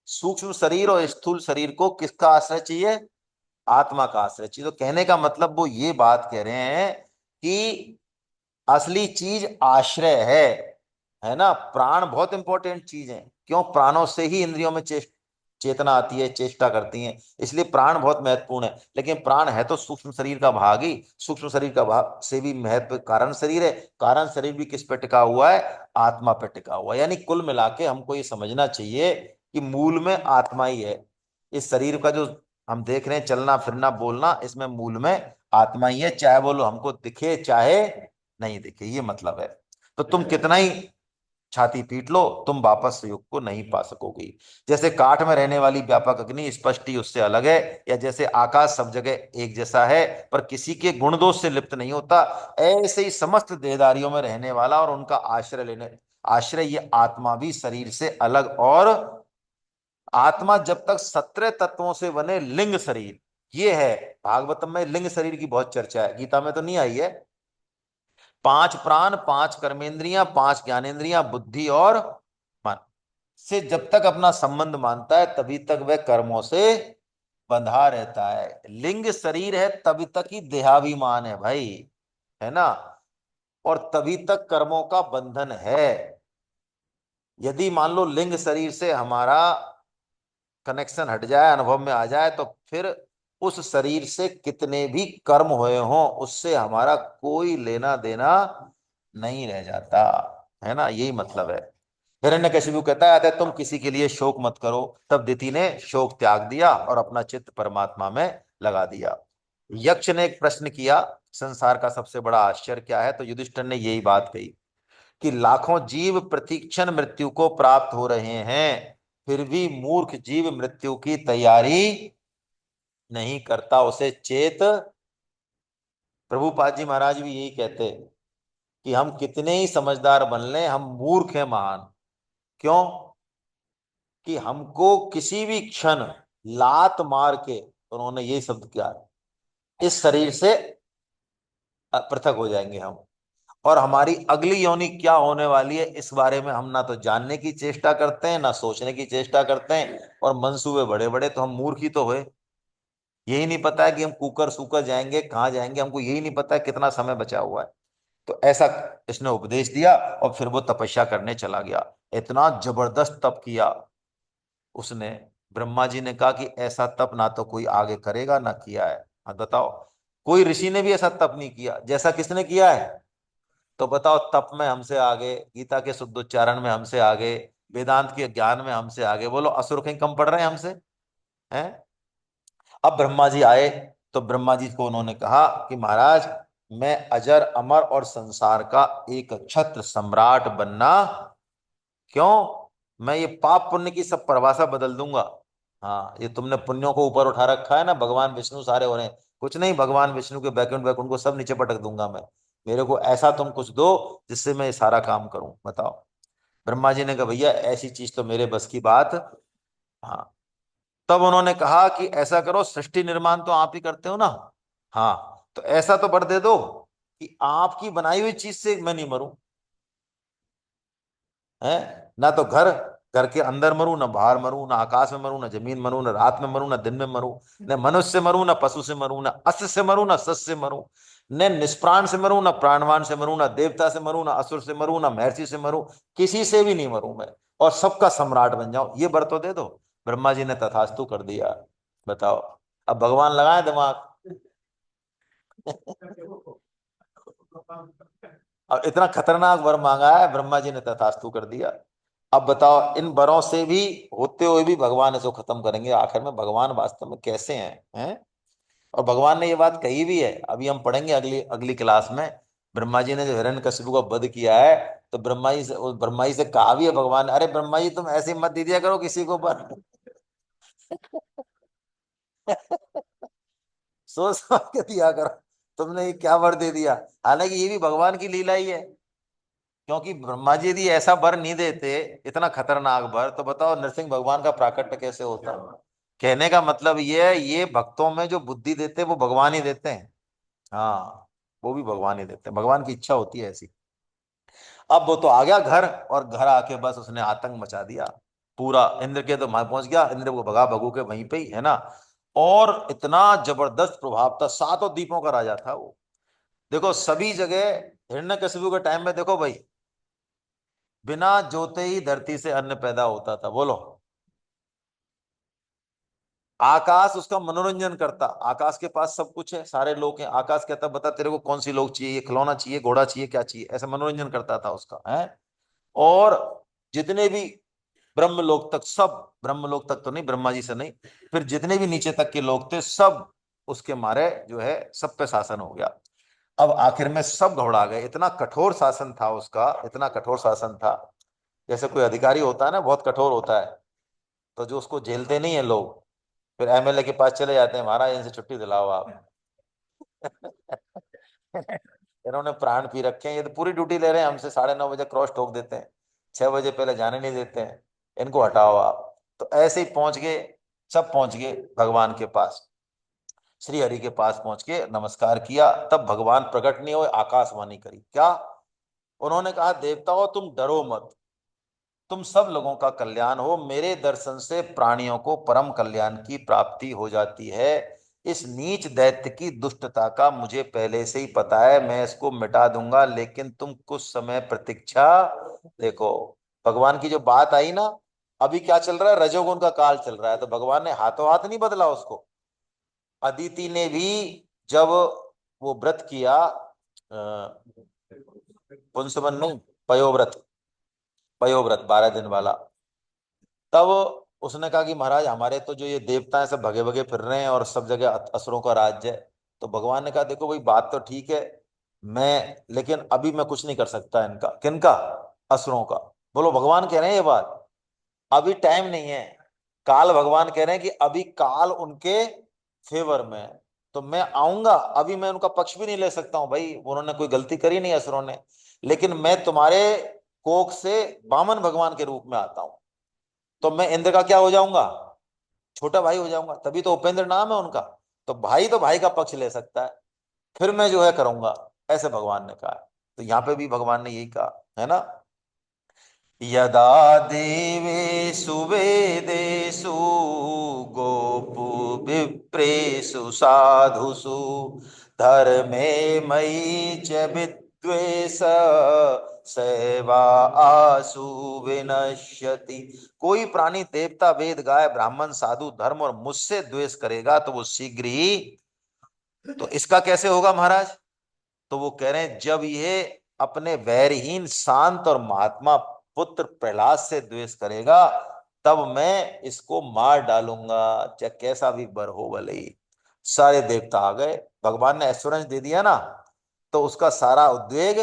सूक्ष्म शरीर और स्थूल शरीर को किसका आश्रय चाहिए, आत्मा का आश्रय चाहिए। तो कहने का मतलब वो ये बात कह रहे हैं कि असली चीज आश्रय है ना। प्राण बहुत इंपॉर्टेंट चीज है, क्यों, प्राणों से ही इंद्रियों में चेतना आती है, चेष्टा करती हैं, इसलिए प्राण बहुत महत्वपूर्ण है। लेकिन प्राण है तो सूक्ष्म शरीर का भाग ही, सूक्ष्म शरीर का भाग से भी महत्व कारण शरीर है, कारण शरीर भी किस पे टिका हुआ है, आत्मा पे टिका हुआ है। यानी कुल मिला के हमको ये समझना चाहिए कि मूल में आत्मा ही है। इस शरीर का जो हम देख रहे हैं चलना फिरना बोलना, इसमें मूल में आत्मा ही है, चाहे वो हमको दिखे चाहे नहीं दिखे, ये मतलब है। तो तुम कितना ही छाती पीट लो, तुम वापस युग को नहीं पा सकोगी। जैसे काठ में रहने वाली व्यापक अग्नि स्पष्ट ही उससे अलग है, या जैसे आकाश सब जगह एक जैसा है पर किसी के गुण दोष से लिप्त नहीं होता, ऐसे ही समस्त देहधारियों में रहने वाला और उनका आश्रय ये आत्मा भी शरीर से अलग। और आत्मा जब तक 17 तत्वों से बने लिंग शरीर, ये है। भागवतम में लिंग शरीर की बहुत चर्चा है, गीता में तो नहीं आई है। 5 प्राण, 5 कर्मेंद्रियां, 5 ज्ञानेंद्रियां, बुद्धि और मन से जब तक अपना संबंध मानता है तभी तक वह कर्मों से बंधा रहता है। लिंग शरीर है तभी तक ही देहाभिमान है भाई, है ना। और तभी तक कर्मों का बंधन है। यदि मान लो लिंग शरीर से हमारा कनेक्शन हट जाए, अनुभव में आ जाए, तो फिर उस शरीर से कितने भी कर्म हुए हों उससे हमारा कोई लेना देना नहीं रह जाता, है ना, यही मतलब है। हिरण्यकशिपु कहता है तुम किसी के लिए शोक मत करो। तब दिति ने शोक त्याग दिया और अपना चित्त परमात्मा में लगा दिया। यक्ष ने एक प्रश्न किया, संसार का सबसे बड़ा आश्चर्य क्या है? तो युधिष्ठिर ने यही बात कही कि लाखों जीव प्रतिक्षण मृत्यु को प्राप्त हो रहे हैं, फिर भी मूर्ख जीव मृत्यु की तैयारी नहीं करता, उसे चेत। प्रभुपाद जी महाराज भी यही कहते हैं कि हम कितने ही समझदार बन लें, हम मूर्ख हैं महान। क्यों? कि हमको किसी भी क्षण लात मार के, उन्होंने यही शब्द किया, इस शरीर से पृथक हो जाएंगे हम, और हमारी अगली योनि क्या होने वाली है इस बारे में हम ना तो जानने की चेष्टा करते हैं ना सोचने की चेष्टा करते हैं, और मंसूबे बड़े बड़े, तो हम मूर्ख ही तो हुए। यही नहीं पता है कि हम कुकर सुकर जाएंगे, कहाँ जाएंगे, हमको यही नहीं पता है कितना समय बचा हुआ है। तो ऐसा इसने उपदेश दिया और फिर वो तपस्या करने चला गया। इतना जबरदस्त तप किया उसने। ब्रह्मा जी ने कहा कि ऐसा तप ना तो कोई आगे करेगा ना किया है। हाँ बताओ, कोई ऋषि ने भी ऐसा तप नहीं किया जैसा किसने किया है। तो बताओ, तप में हमसे आगे, गीता के शुद्ध उच्चारण में हमसे आगे, वेदांत के ज्ञान में हमसे आगे, बोलो असुर कहीं कम पड़ रहे हैं हमसे? हैं? अब ब्रह्मा जी आए, तो ब्रह्मा जी को उन्होंने कहा कि महाराज, मैं अजर अमर और संसार का एक छत्र सम्राट बनना, क्यों, मैं ये पाप पुण्य की सब परिभाषा बदल दूंगा। हाँ, ये तुमने पुण्यों को ऊपर उठा रखा है ना, भगवान विष्णु सारे हो रहे हैं, कुछ नहीं, भगवान विष्णु के बैकुंठ वैकुंठ को सब नीचे पटक दूंगा मैं। मेरे को ऐसा तुम कुछ दो जिससे मैं ये सारा काम करूं, बताओ। ब्रह्मा जी ने कहा भैया ऐसी चीज तो मेरे बस की बात। हाँ। तब उन्होंने कहा कि ऐसा करो, सृष्टि निर्माण तो आप ही करते हो ना। हाँ, तो ऐसा तो वर दे दो कि आपकी बनाई हुई चीज से मैं नहीं मरूं। है, ना तो घर घर के अंदर मरूं, ना बाहर मरूं, ना आकाश में मरूं, ना जमीन मरूं, ना रात में मरूं, ना दिन में मरूं, न मनुष्य से मरूं, ना पशु से मरूं, ना अस्य से मरूं, ना सस्य से मरूं, न निष्प्राण से मरूं, ना प्राणवान से मरूं, ना देवता से मरूं, ना असुर से मरूं, ना महर्षि से मरूं, किसी से भी नहीं मरूं मैं, और सबका सम्राट बन जाऊं, ये वर तो दे दो। ब्रह्मा जी ने तथास्तु कर दिया। बताओ, अब भगवान लगाए दिमाग। और इतना खतरनाक वर मांगा है, ब्रह्मा जी ने तथास्तु कर दिया। अब बताओ, इन वरों से भी होते हुए भी भगवान इसको खत्म करेंगे, आखिर में भगवान वास्तव में कैसे हैं? और भगवान ने ये बात कही भी है, अभी हम पढ़ेंगे अगली अगली क्लास में। ब्रह्मा जी ने जो हिरण्यकशिपु का वध किया है, तो ब्रह्मा जी से कहा भी है भगवान ने, अरे ब्रह्मा जी तुम ऐसे ही मत दे दिया करो किसी को वर। सोच समझ के दिया करो, तुमने ये क्या वर दे दिया। हालांकि ये भी भगवान की लीला ही है, क्योंकि ब्रह्मा जी यदि ऐसा वर नहीं देते, इतना खतरनाक वर, तो बताओ नरसिंह भगवान का प्राकट्य कैसे होता। कहने का मतलब ये है, ये भक्तों में जो बुद्धि देते हैं वो भगवान ही देते हैं। हाँ, वो भी भगवान ही देते हैं, भगवान की इच्छा होती है ऐसी। अब वो तो आ गया घर, और घर आके बस उसने आतंक मचा दिया पूरा। इंद्र के तो वहां पहुंच गया, इंद्र को भगा भगू के वहीं पे ही, है ना। और इतना जबरदस्त प्रभाव था, सातों द्वीपों का राजा था वो। देखो सभी जगह, हिरण्यकशिपु के टाइम में देखो भाई, बिना जोते ही धरती से अन्न पैदा होता था, बोलो। आकाश उसका मनोरंजन करता, आकाश के पास सब कुछ है, सारे लोग हैं, आकाश कहता बता तेरे को कौन सी लोग चाहिए, ये खिलौना चाहिए, घोड़ा चाहिए, क्या चाहिए, ऐसा मनोरंजन करता था उसका, है। और जितने भी ब्रह्मलोक तक, सब ब्रह्मलोक तक तो नहीं, ब्रह्मा जी से नहीं, फिर जितने भी नीचे तक के लोग थे सब उसके मारे जो है सब पे शासन हो गया। अब आखिर में सब घबरा गए, इतना कठोर शासन था उसका, इतना कठोर शासन था। जैसे कोई अधिकारी होता है ना, बहुत कठोर होता है, तो जो उसको झेलते नहीं है लोग, फिर एमएलए के पास चले जाते हैं, महाराज इनसे छुट्टी दिलाओ आप। इन्होंने प्राण पी रखे हैं, ये तो पूरी ड्यूटी ले रहे हैं हमसे, 9:30 बजे क्रॉस ठोक देते हैं, 6 बजे पहले जाने नहीं देते हैं, इनको हटाओ आप। तो ऐसे ही पहुंच गए, सब पहुंच गए भगवान के पास, श्री हरि के पास पहुंच के नमस्कार किया। तब भगवान प्रकट नहीं हुए, आकाशवाणी करी क्या? उन्होंने कहा देवताओं तुम डरो मत, तुम सब लोगों का कल्याण हो, मेरे दर्शन से प्राणियों को परम कल्याण की प्राप्ति हो जाती है। इस नीच दैत्य की दुष्टता का मुझे पहले से ही पता है, मैं इसको मिटा दूंगा, लेकिन तुम कुछ समय प्रतीक्षा। देखो, भगवान की जो बात आई ना, अभी क्या चल रहा है, रजोगुण का काल चल रहा है, तो भगवान ने हाथों हाथ नहीं बदला उसको। अदिति ने भी जब वो व्रत किया, पुंसवन नहीं, पयोव्रत, वयोव्रत 12 दिन वाला। तब उसने कहा कि महाराज हमारे तो जो ये देवता हैं सब भगे भगे फिर रहे हैं और सब जगह असुरों का राज्य है। तो भगवान ने कहा देखो भाई बात तो ठीक है, मैं लेकिन अभी मैं कुछ नहीं कर सकता इनका, किनका, असुरों का। बोलो भगवान कह रहे हैं ये बात, अभी टाइम नहीं है। काल भगवान कह रहे हैं कि अभी काल उनके फेवर में है, तो मैं आऊंगा, अभी मैं उनका पक्ष भी नहीं ले सकता हूं भाई, उन्होंने कोई गलती करी नहीं असुरों ने। लेकिन मैं तुम्हारे कोख से वामन भगवान के रूप में आता हूं, तो मैं इंद्र का क्या हो जाऊंगा, छोटा भाई हो जाऊंगा, तभी तो उपेंद्र नाम है उनका। तो भाई का पक्ष ले सकता है, फिर मैं जो है करूंगा, ऐसे भगवान ने कहा है। तो यहाँ पे भी भगवान ने यही कहा है ना, यदा देवेषु वेदेषु गोपु विप्रेषु साधुषु धर्मे मयि च विद्वेष सेवा आसु विनश्यति। कोई प्राणी देवता वेद गाय ब्राह्मण साधु धर्म और मुझसे द्वेष करेगा तो वो शीघ्र ही, तो इसका कैसे होगा महाराज। तो वो कह रहे हैं जब ये अपने वैरहीन शांत और महात्मा पुत्र प्रहलाद से द्वेष करेगा, तब मैं इसको मार डालूंगा, चाहे कैसा भी बर हो भले ही। सारे देवता आ गए, भगवान ने एश्योरेंस दे दिया ना, तो उसका सारा उद्वेग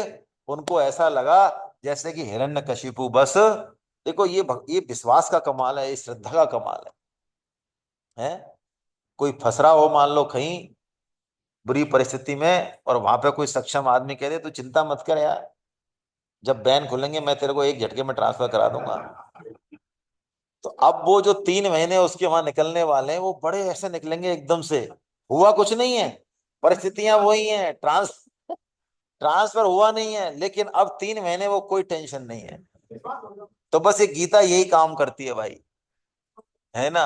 उनको ऐसा लगा जैसे कि हिरण्यकशिपु बस। देखो ये विश्वास का कमाल है, ये श्रद्धा का कमाल है। कोई फंस रहा हो मान लो कहीं बुरी परिस्थिति में, और वहां पे कोई सक्षम आदमी कह दे तो चिंता मत कर यार, जब बैन खुलेंगे मैं तेरे को एक झटके में ट्रांसफर करा दूंगा। तो अब वो जो 3 महीने उसके वहां निकलने वाले हैं वो बड़े ऐसे निकलेंगे एकदम से, हुआ कुछ नहीं है, परिस्थितियां वही हैं, ट्रांसफर हुआ नहीं है, लेकिन अब 3 महीने वो कोई टेंशन नहीं है। तो बस ये गीता यही काम करती है भाई, है ना।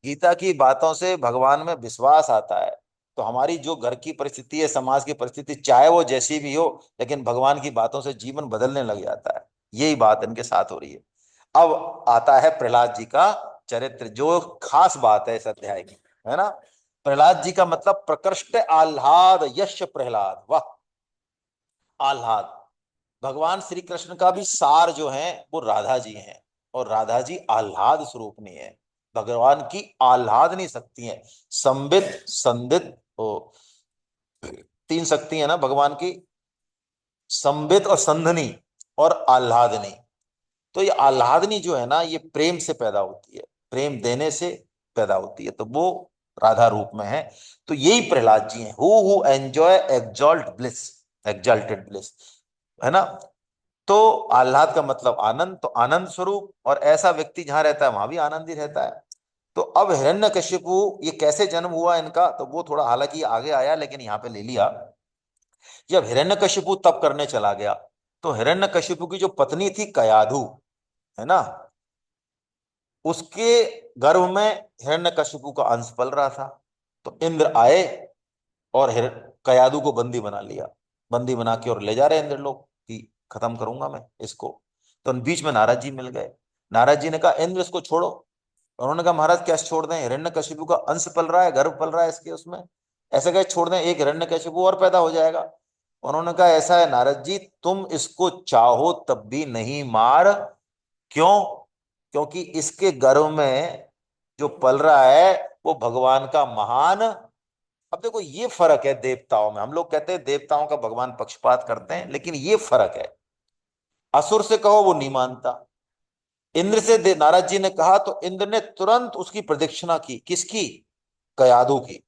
गीता की बातों से भगवान में विश्वास आता है, तो हमारी जो घर की परिस्थिति है, समाज की परिस्थिति चाहे वो जैसी भी हो, लेकिन भगवान की बातों से जीवन बदलने लग जाता है। यही बात इनके साथ हो रही है। अब आता है प्रहलाद जी का चरित्र, जो खास बात है इस अध्याय की, है ना। प्रहलाद जी का मतलब प्रकृष्ट आह्लाद यश प्रहलाद, वाह। आह्लाद, भगवान श्री कृष्ण का भी सार जो है वो राधा जी हैं, और राधा जी आह्लाद स्वरूपनी है। भगवान की आह्लादनी शक्ति है, संबित संदित हो, 3 शक्ति है ना भगवान की, संबित और संधनी और आह्लादनी। तो ये आह्लादनी जो है ना ये प्रेम से पैदा होती है, प्रेम देने से पैदा होती है, तो वो राधा रूप में है। तो यही प्रहलाद जी हैं, who enjoy exalt bliss, exalted bliss, है ना। तो आह्लाद का मतलब आनंद, तो आनंद स्वरूप, और ऐसा व्यक्ति जहां रहता है वहां भी आनंद ही रहता है। तो अब हिरण्यकशिपु ये कैसे जन्म हुआ इनका, तो वो थोड़ा हालांकि आगे आया लेकिन यहाँ पे ले लिया। जब हिरण्यकशिपु तप करने चला गया, तो हिरण्यकशिपु की जो पत्नी थी कयाधु, है ना, उसके गर्भ में हिरण्यकशिपु का अंश पल रहा था। तो इंद्र आए और कयादू को बंदी बना लिया, बंदी बना के और ले जा रहे इंद्र लोग कि खत्म करूंगा मैं इसको। तो बीच में नारद जी मिल गए, नारद जी ने कहा इंद्र इसको छोड़ो। उन्होंने कहा महाराज कैसे छोड़ दें, हिरण्यकशिपु का अंश पल रहा है, गर्भ पल रहा है इसके उसमें, ऐसे कैसे छोड़ दें, एक हिरण्यकशिपु और पैदा हो जाएगा। उन्होंने कहा ऐसा है नारद जी, तुम इसको चाहो तब भी नहीं मार, क्यों, क्योंकि इसके गर्भ में जो पल रहा है वो भगवान का महान। अब देखो ये फर्क है देवताओं में, हम लोग कहते हैं देवताओं का भगवान पक्षपात करते हैं, लेकिन ये फर्क है। असुर से कहो वो नहीं मानता, इंद्र से नारद जी ने कहा तो इंद्र ने तुरंत उसकी प्रदक्षिणा की, किसकी, कयाधु की,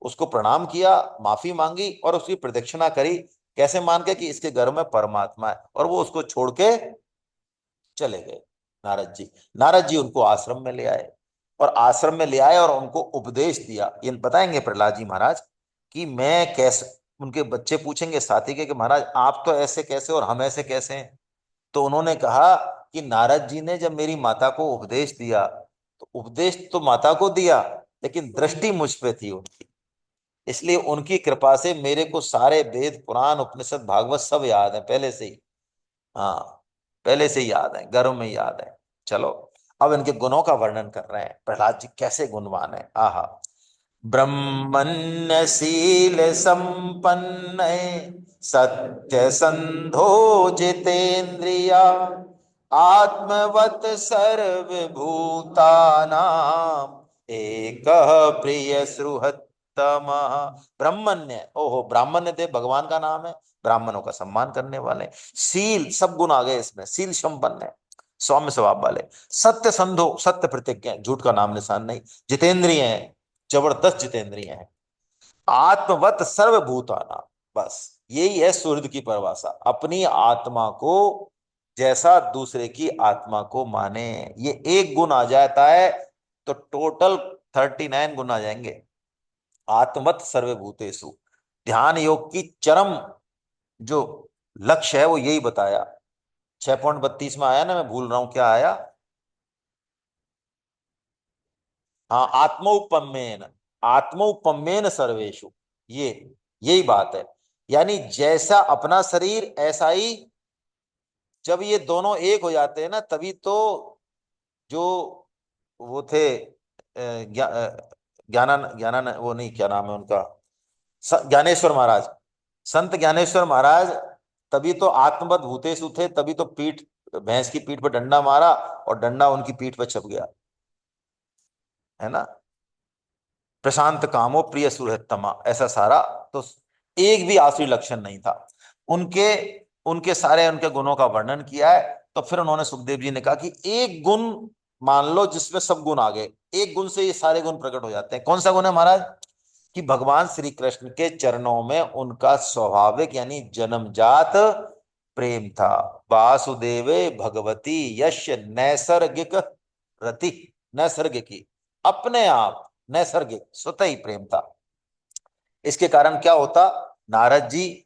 उसको प्रणाम किया, माफी मांगी और उसकी प्रदक्षिणा करी, कैसे मान के कि इसके घर में परमात्मा है, और वो उसको छोड़ के चले गए। नारद जी उनको आश्रम में ले आए, और आश्रम में ले आए और उनको उपदेश दिया। ये बताएंगे प्रहलाद जी महाराज कि मैं कैसे, उनके बच्चे पूछेंगे साथी के कि महाराज आप तो ऐसे कैसे और हम ऐसे कैसे हैं। तो उन्होंने कहा कि नारद जी ने जब मेरी माता को उपदेश दिया, तो उपदेश तो माता को दिया, लेकिन दृष्टि मुझ पे थी उनकी, इसलिए उनकी कृपा से मेरे को सारे वेद पुराण उपनिषद भागवत सब याद है पहले से ही। हाँ, पहले से ही याद है, गर्व में याद है। चलो अब इनके गुणों का वर्णन कर रहे हैं, प्रहलाद जी कैसे गुणवान है। आहा, ब्रह्मण्यशील संपन्न सत्य संधो जितेन्द्रिया आत्मवत सर्वभूतानाम एकः प्रिय सुहृत्तम। ब्रह्मण्य, ओहो, ब्राह्मण्य देव भगवान का नाम है, ब्राह्मणों का सम्मान करने वाले। शील, सब गुण आ गए इसमें, शील संपन्न है, सौम्य स्वभाव वाले। सत्य संधो, सत्य प्रतिज्ञा, झूठ का नाम निशान नहीं। जितेंद्रिय हैं, जबरदस्त जितेंद्रिय हैं। आत्मवत सर्वभूताना, बस यही है सूर्य की परिभाषा। अपनी आत्मा को जैसा दूसरे की आत्मा को माने। ये एक गुण आ जाता है तो टोटल 39 गुण आ जाएंगे। आत्मवत सर्वभूतेषु, ध्यान योग की चरम जो लक्ष्य है वो यही बताया। 6.32 में आया ना, मैं भूल रहा हूं क्या आया। हाँ, आत्मौपम्येन, आत्मौपम्येन सर्वेषु, ये यही बात है। यानी जैसा अपना शरीर ऐसा ही, जब ये दोनों एक हो जाते हैं ना, तभी तो जो वो थे ज्ञानान वो नहीं, क्या नाम है उनका, ज्ञानेश्वर महाराज, संत ज्ञानेश्वर महाराज, तभी तो आत्मवत भूतेषु थे, तभी तो पीठ, भैंस की पीठ पर डंडा मारा और डंडा उनकी पीठ पर छप गया, है ना। प्रशांत कामो प्रिय सुहृत्तमा, ऐसा सारा। तो एक भी आसुरी लक्षण नहीं था उनके। उनके सारे उनके गुणों का वर्णन किया है। तो फिर उन्होंने, सुखदेव जी ने कहा कि एक गुण मान लो जिसमें सब गुण आ गए, एक गुण से ये सारे गुण प्रकट हो जाते हैं। कौन सा गुण है महाराज? कि भगवान श्री कृष्ण के चरणों में उनका स्वाभाविक यानी जन्मजात प्रेम था। वासुदेवे भगवती यश नैसर्गिक रति, नैसर्गिकी, अपने आप नैसर्गिक स्वतः ही प्रेम था। इसके कारण क्या होता, नारद जी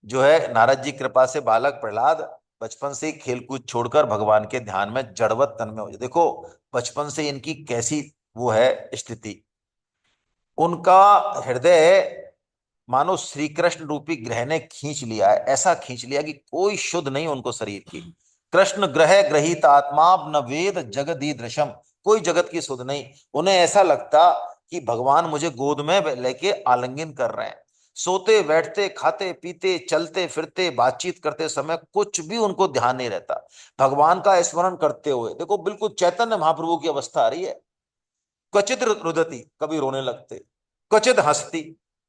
जो है, नारद जी कृपा से बालक प्रहलाद बचपन से ही खेलकूद छोड़कर भगवान के ध्यान में जड़वत तन में हो जाए। देखो बचपन से इनकी कैसी वो है स्थिति। उनका हृदय मानो श्री कृष्ण रूपी ग्रह ने खींच लिया है, ऐसा खींच लिया कि कोई शुद्ध नहीं उनको शरीर की। कृष्ण ग्रह ग्रहित आत्मा न वेद जगदी दृशम, कोई जगत की शुद्ध नहीं। उन्हें ऐसा लगता कि भगवान मुझे गोद में लेके आलिंगन कर रहे हैं। सोते बैठते खाते पीते चलते फिरते बातचीत करते समय कुछ भी उनको ध्यान नहीं रहता। भगवान का स्मरण करते हुए देखो बिल्कुल चैतन्य महाप्रभु की अवस्था आ रही है। क्वचित रुदती, कभी रोने लगते, क्वचित हंसती,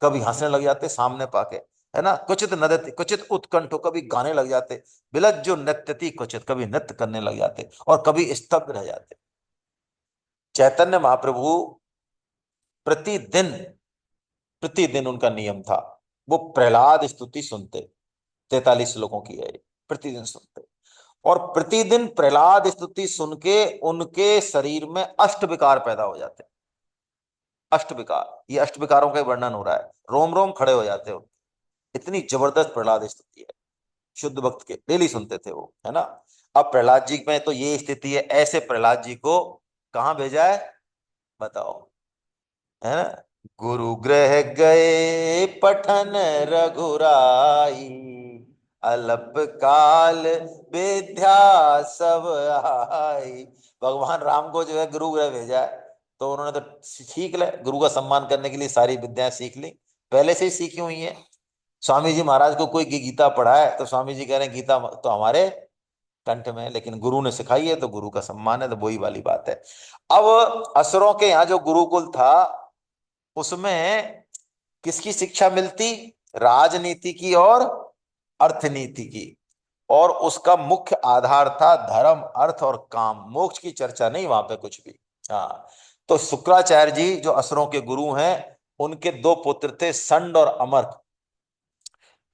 कभी हंसने लग जाते सामने पाके, है ना। क्वचित नदती, क्वचित उत्कंठो, कभी गाने लग जाते। बिलज जो नृत्यति, क्वचित कभी नृत्य करने लग जाते और कभी स्तब्ध रह जाते। चैतन्य महाप्रभु प्रतिदिन, प्रतिदिन उनका नियम था, वो प्रहलाद स्तुति सुनते। 43 श्लोकों की है ये, प्रतिदिन सुनते। और प्रतिदिन प्रहलाद स्तुति सुन के उनके शरीर में अष्ट विकार पैदा हो जाते। अष्ट विकार, ये अष्ट विकारों का वर्णन हो रहा है, रोम रोम खड़े हो जाते हो। इतनी जबरदस्त प्रहलाद स्तुति है, शुद्ध भक्त के डेली सुनते थे वो, है ना। अब प्रहलाद जी में तो ये स्थिति है, ऐसे प्रहलाद जी को कहाँ भेजा है बताओ, है ना। गुरु गृह गए पठन रघुराई, अल्प काल विद्या सब आई। भगवान राम को जो है गुरु गृह भेजा है, तो उन्होंने तो सीख ले, गुरु का सम्मान करने के लिए सारी विद्याएं सीख ली, पहले से ही सीखी हुई है। स्वामी जी महाराज को कोई गीता पढ़ा है तो स्वामी जी कह रहे हैं गीता तो हमारे कंठ में है, लेकिन गुरु ने सिखाई है तो गुरु का सम्मान है, तो वही वाली बात है। अब असुरों के यहाँ जो गुरुकुल था उसमें किसकी शिक्षा मिलती? राजनीति की और अर्थनीति की। और उसका मुख्य आधार था धर्म अर्थ और काम, मोक्ष की चर्चा नहीं वहां पे कुछ भी। हाँ, तो शुक्राचार्य जी जो असुरों के गुरु हैं, उनके दो पुत्र थे संड और अमर।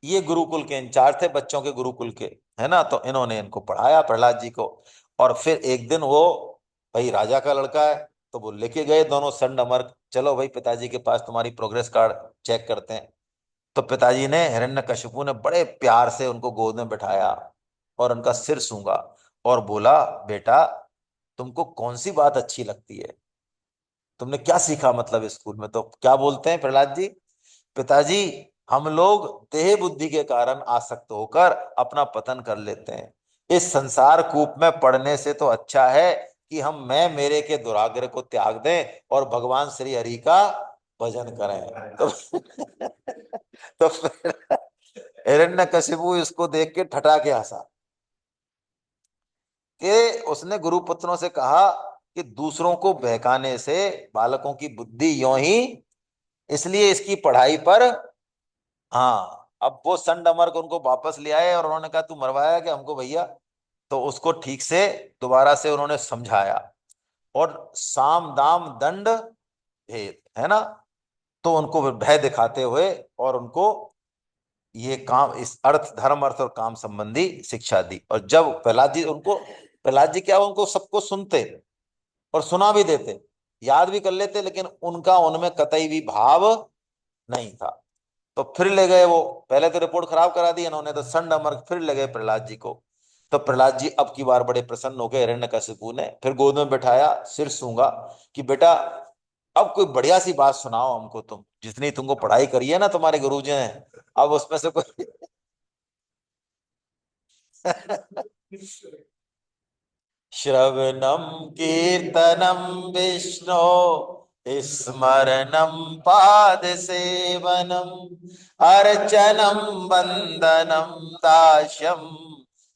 ये गुरुकुल के इंचार्ज थे, बच्चों के गुरुकुल के, है ना। तो इन्होंने इनको पढ़ाया प्रहलाद जी को। और फिर एक दिन वो, भाई राजा का लड़का है, तो वो लेके गए दोनों संड अमर, चलो भाई पिताजी के पास तुम्हारी प्रोग्रेस कार्ड चेक करते हैं। तो पिताजी ने, हिरण्यकशिपु ने बड़े प्यार से उनको गोद में बिठाया और उनका सिर सूंघा और बोला, बेटा तुमको कौन सी बात अच्छी लगती है, तुमने क्या सीखा मतलब स्कूल में? तो क्या बोलते हैं प्रहलाद जी, पिताजी हम लोग देह बुद्धि के कारण आसक्त होकर अपना पतन कर लेते हैं। इस संसार कूप में पड़ने से तो अच्छा है कि हम मैं मेरे के दुराग्रह को त्याग दें और भगवान श्री हरि का भजन करें। तो तो फिर हिरण्यकशिपु इसको देख के ठठा के हंसा। कि उसने गुरुपुत्रों से कहा कि दूसरों को बहकाने से बालकों की बुद्धि यों ही, इसलिए इसकी पढ़ाई पर। हाँ, अब वो संड अमर को उनको वापस ले आए और उन्होंने कहा तू मरवाया क्या हमको भैया। तो उसको ठीक से दोबारा से उन्होंने समझाया, और साम दाम दंड भेद है ना, तो उनको भय दिखाते हुए और उनको ये काम, इस अर्थ धर्म अर्थ और काम संबंधी शिक्षा दी। और जब प्रहलाद जी क्या, उनको सबको सुनते और सुना भी देते, याद भी कर लेते, लेकिन उनका उनमें कतई भी भाव नहीं था। तो फिर ले गए वो, पहले तो रिपोर्ट खराब करा दी इन्होंने, तो संड अमर फिर ले गए प्रहलाद जी को। तो प्रहलाद जी अब की बार बड़े प्रसन्न हो गए। हिरण्यकशिपु ने फिर गोद में बैठाया, सिर सूंघा कि बेटा अब कोई बढ़िया सी बात सुनाओ हमको, तुम जितनी तुमको पढ़ाई करी है ना तुम्हारे गुरुजी ने, अब उसमें से कोई श्रवणम कीर्तनम विष्णु स्मरणम पाद सेवनम अर्चनम वंदनम दास्यम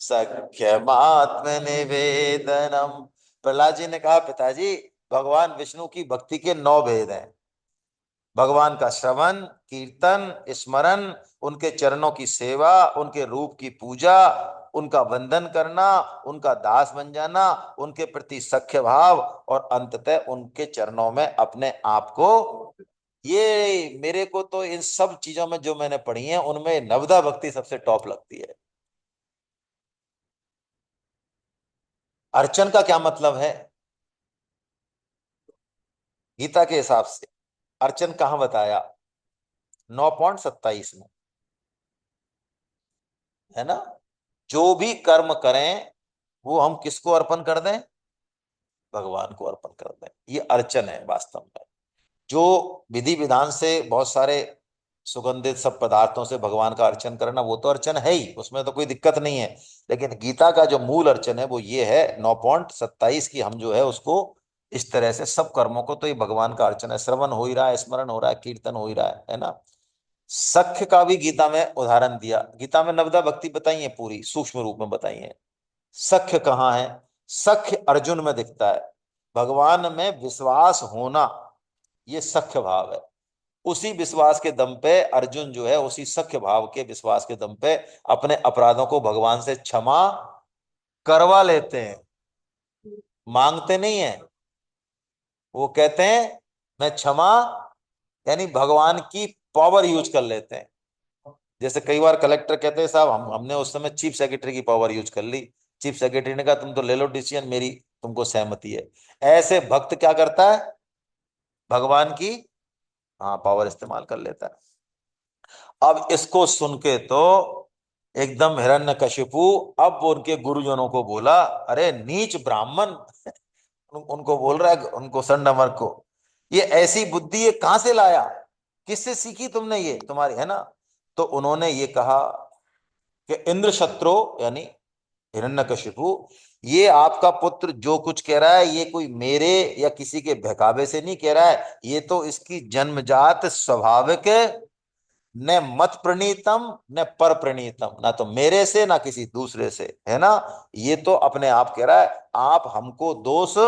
सख्यमात्म निवेदनम। प्रहलाद जी ने कहा पिताजी, भगवान विष्णु की भक्ति के 9 भेद हैं। भगवान का श्रवण कीर्तन स्मरण, उनके चरणों की सेवा, उनके रूप की पूजा, उनका वंदन करना, उनका दास बन जाना, उनके प्रति सख्य भाव, और अंततः उनके चरणों में अपने आप को। ये मेरे को तो इन सब चीजों में जो मैंने पढ़ी है उनमें नवदा भक्ति सबसे टॉप लगती है। अर्चन का क्या मतलब है गीता के हिसाब से? अर्चन कहाँ बताया? 9.27 में, है ना। जो भी कर्म करें वो हम किसको अर्पण कर दें? भगवान को अर्पण कर दें। ये अर्चन है वास्तव में। जो विधि विधान से बहुत सारे सुगंधित सब पदार्थों से भगवान का अर्चन करना, वो तो अर्चन है ही, उसमें तो कोई दिक्कत नहीं है। लेकिन गीता का जो मूल अर्चन है वो ये है 9.27 की, हम जो है उसको इस तरह से सब कर्मों को, तो ये भगवान का अर्चन है। श्रवण हो ही रहा है, स्मरण हो रहा है, कीर्तन हो ही रहा है ना। सख्य का भी गीता में उदाहरण दिया। गीता में नवदा भक्ति बताई है, पूरी सूक्ष्म रूप में बताई है। सख्य कहाँ है? सख्य अर्जुन में दिखता है। भगवान में विश्वास होना, ये सख्य भाव है। उसी विश्वास के दम पे अर्जुन जो है, उसी सख्य भाव के विश्वास के दम पे अपने अपराधों को भगवान से क्षमा करवा लेते हैं। मांगते नहीं है, वो कहते हैं मैं क्षमा, यानी भगवान की पावर यूज कर लेते हैं। जैसे कई बार कलेक्टर कहते हैं साहब हमने उस समय चीफ सेक्रेटरी की पावर यूज कर ली, चीफ सेक्रेटरी ने कहा तुम तो ले लो डिसीजन, मेरी तुमको सहमति है। ऐसे भक्त क्या करता है? भगवान की, हाँ, पावर इस्तेमाल कर लेता है। अब इसको सुन के तो एकदम हिरण्यकशिपु, अब वो उनके गुरुजनों को बोला, अरे नीच ब्राह्मण, उनको बोल रहा है, उनको संडमर को, ये ऐसी बुद्धि ये कहां से लाया, किससे सीखी तुमने ये तुम्हारी, है ना। तो उन्होंने ये कहा कि इंद्र शत्रु, यानी हिरण्यकशिपु, ये आपका पुत्र जो कुछ कह रहा है ये कोई मेरे या किसी के बहकावे से नहीं कह रहा है, ये तो इसकी जन्मजात स्वाभाविक, न मत प्रणीतम न पर प्रणीतम, ना तो मेरे से ना किसी दूसरे से, है ना। ये तो अपने आप कह रहा है, आप हमको दोष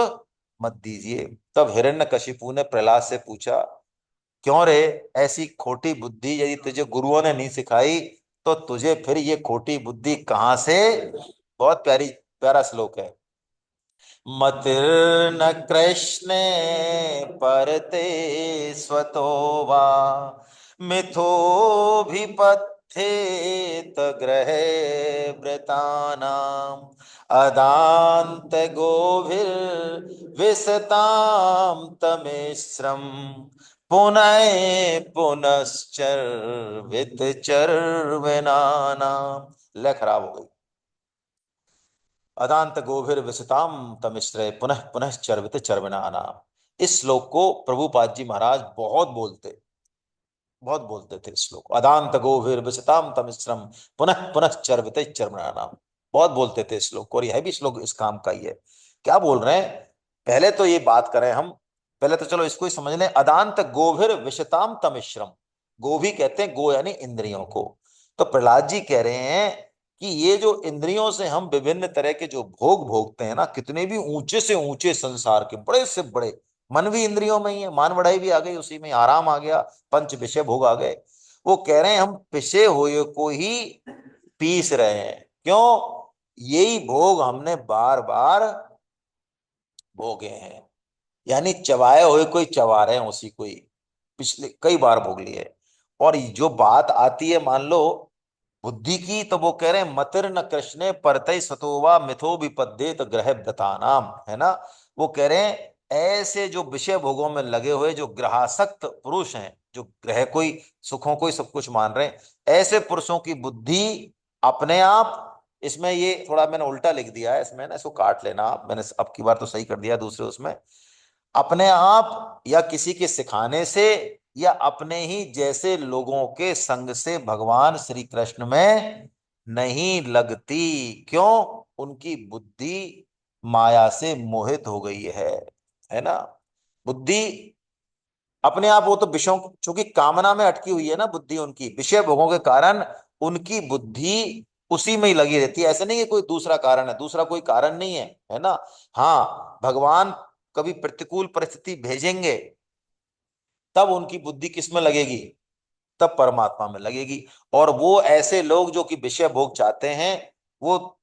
मत दीजिए। तब हिरण्यकशिपु ने प्रहलाद से पूछा, क्यों रे, ऐसी खोटी बुद्धि यदि तुझे गुरुओं ने नहीं सिखाई तो तुझे फिर ये खोटी बुद्धि कहां से? बहुत प्यारा श्लोक है। मतिर्न कृष्णे परते स्वतो वा मिथोभिपथ्येत ग्रहे वृतानाम अदांत गोभिर् विसताम तमिश्रम पुनः पुनश्चर्वित चर्वनानाम। ले खराब हो गई। अदांत गोभिर विसताम तमिश्रे पुनः पुनः चर्वित चर्वनाना। इस श्लोक को प्रभुपाद जी महाराज बहुत बोलते थे इस श्लोक। अदांत गोभिर विसताम तमिश्रम पुनः पुनः चर्वित चर्वनाना, बहुत बोलते थे इस श्लोक को, और यह भी श्लोक इस काम का ही है। क्या बोल रहे हैं? पहले तो ये बात करें हम, पहले तो चलो इसको ही समझ लें। अदांत गोभिर विषताम तमिश्रम, गो भी कहते हैं, गो यानी इंद्रियों को। तो प्रहलाद जी कह रहे हैं कि ये जो इंद्रियों से हम विभिन्न तरह के जो भोग भोगते हैं ना, कितने भी ऊंचे से ऊंचे संसार के बड़े से बड़े, मन भी इंद्रियों में ही है, मान बढ़ाई भी आ गई उसी में, आराम आ गया, पंच विषय भोग आ गए। वो कह रहे हैं हम पिसे हुए को ही पीस रहे हैं। क्यों? यही भोग हमने बार बार भोगे हैं। यानी चबाए हुए कोई चबा रहे हैं उसी को ही, पिछले कई बार भोग लिए। और जो बात आती है मान लो बुद्धि की, तो वो कह रहे हैं मतिर न कृष्णे परतई सतोवा मिथो विपद्येत ग्रह नाम, है ना। वो कह रहे हैं ऐसे जो विषय भोगों में लगे हुए जो ग्रहासक्त पुरुष हैं, जो ग्रह कोई सुखों को ही सब कुछ मान रहे हैं, ऐसे पुरुषों की बुद्धि अपने आप, इसमें ये थोड़ा मैंने उल्टा लिख दिया है इसमें ना, इसको काट लेना आप, मैंने अब की बार तो सही कर दिया दूसरे उसमें, अपने आप या किसी के सिखाने से या अपने ही जैसे लोगों के संग से भगवान श्री कृष्ण में नहीं लगती। क्यों? उनकी बुद्धि माया से मोहित हो गई है ना। बुद्धि अपने आप, वो तो विषयों, चूंकि कामना में अटकी हुई है ना बुद्धि, उनकी विषय भोगों के कारण उनकी बुद्धि उसी में ही लगी रहती है। ऐसे नहीं है कोई दूसरा कारण है, दूसरा कोई कारण नहीं है ना। हाँ, भगवान कभी प्रतिकूल परिस्थिति भेजेंगे, तब उनकी बुद्धि किस में लगेगी? तब परमात्मा में लगेगी। और वो ऐसे लोग जो कि विषय भोग चाहते हैं, वो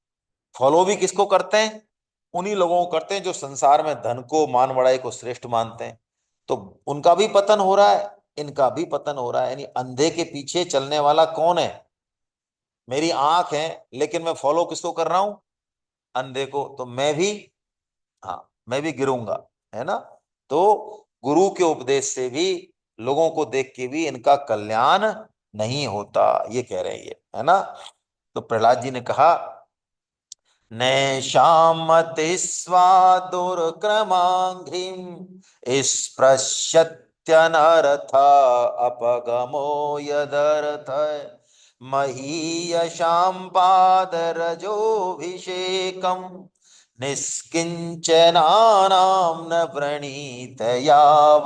फॉलो भी किसको करते हैं? उन्हीं लोगों को करते हैं जो संसार में धन को, मान बढ़ाई को श्रेष्ठ मानते हैं। तो उनका भी पतन हो रहा है, इनका भी पतन हो रहा है। यानी अंधे के पीछे चलने वाला कौन है? मेरी आंख है, लेकिन मैं फॉलो किसको कर रहा हूं? अंधे को। तो मैं भी, हाँ, मैं भी गिरूंगा, है ना। तो गुरु के उपदेश से भी, लोगों को देख के भी इनका कल्याण नहीं होता, ये कह रहे हैं ये, है ना। तो प्रहलाद जी ने कहा नैषामति स्वादुर्क्रमाघ्रिम स्पृशत्यनर्थ अपगमो यदर्थ महीयशां पादरजोभिषेकम् निष्किंचनानां न व्रणीत याव।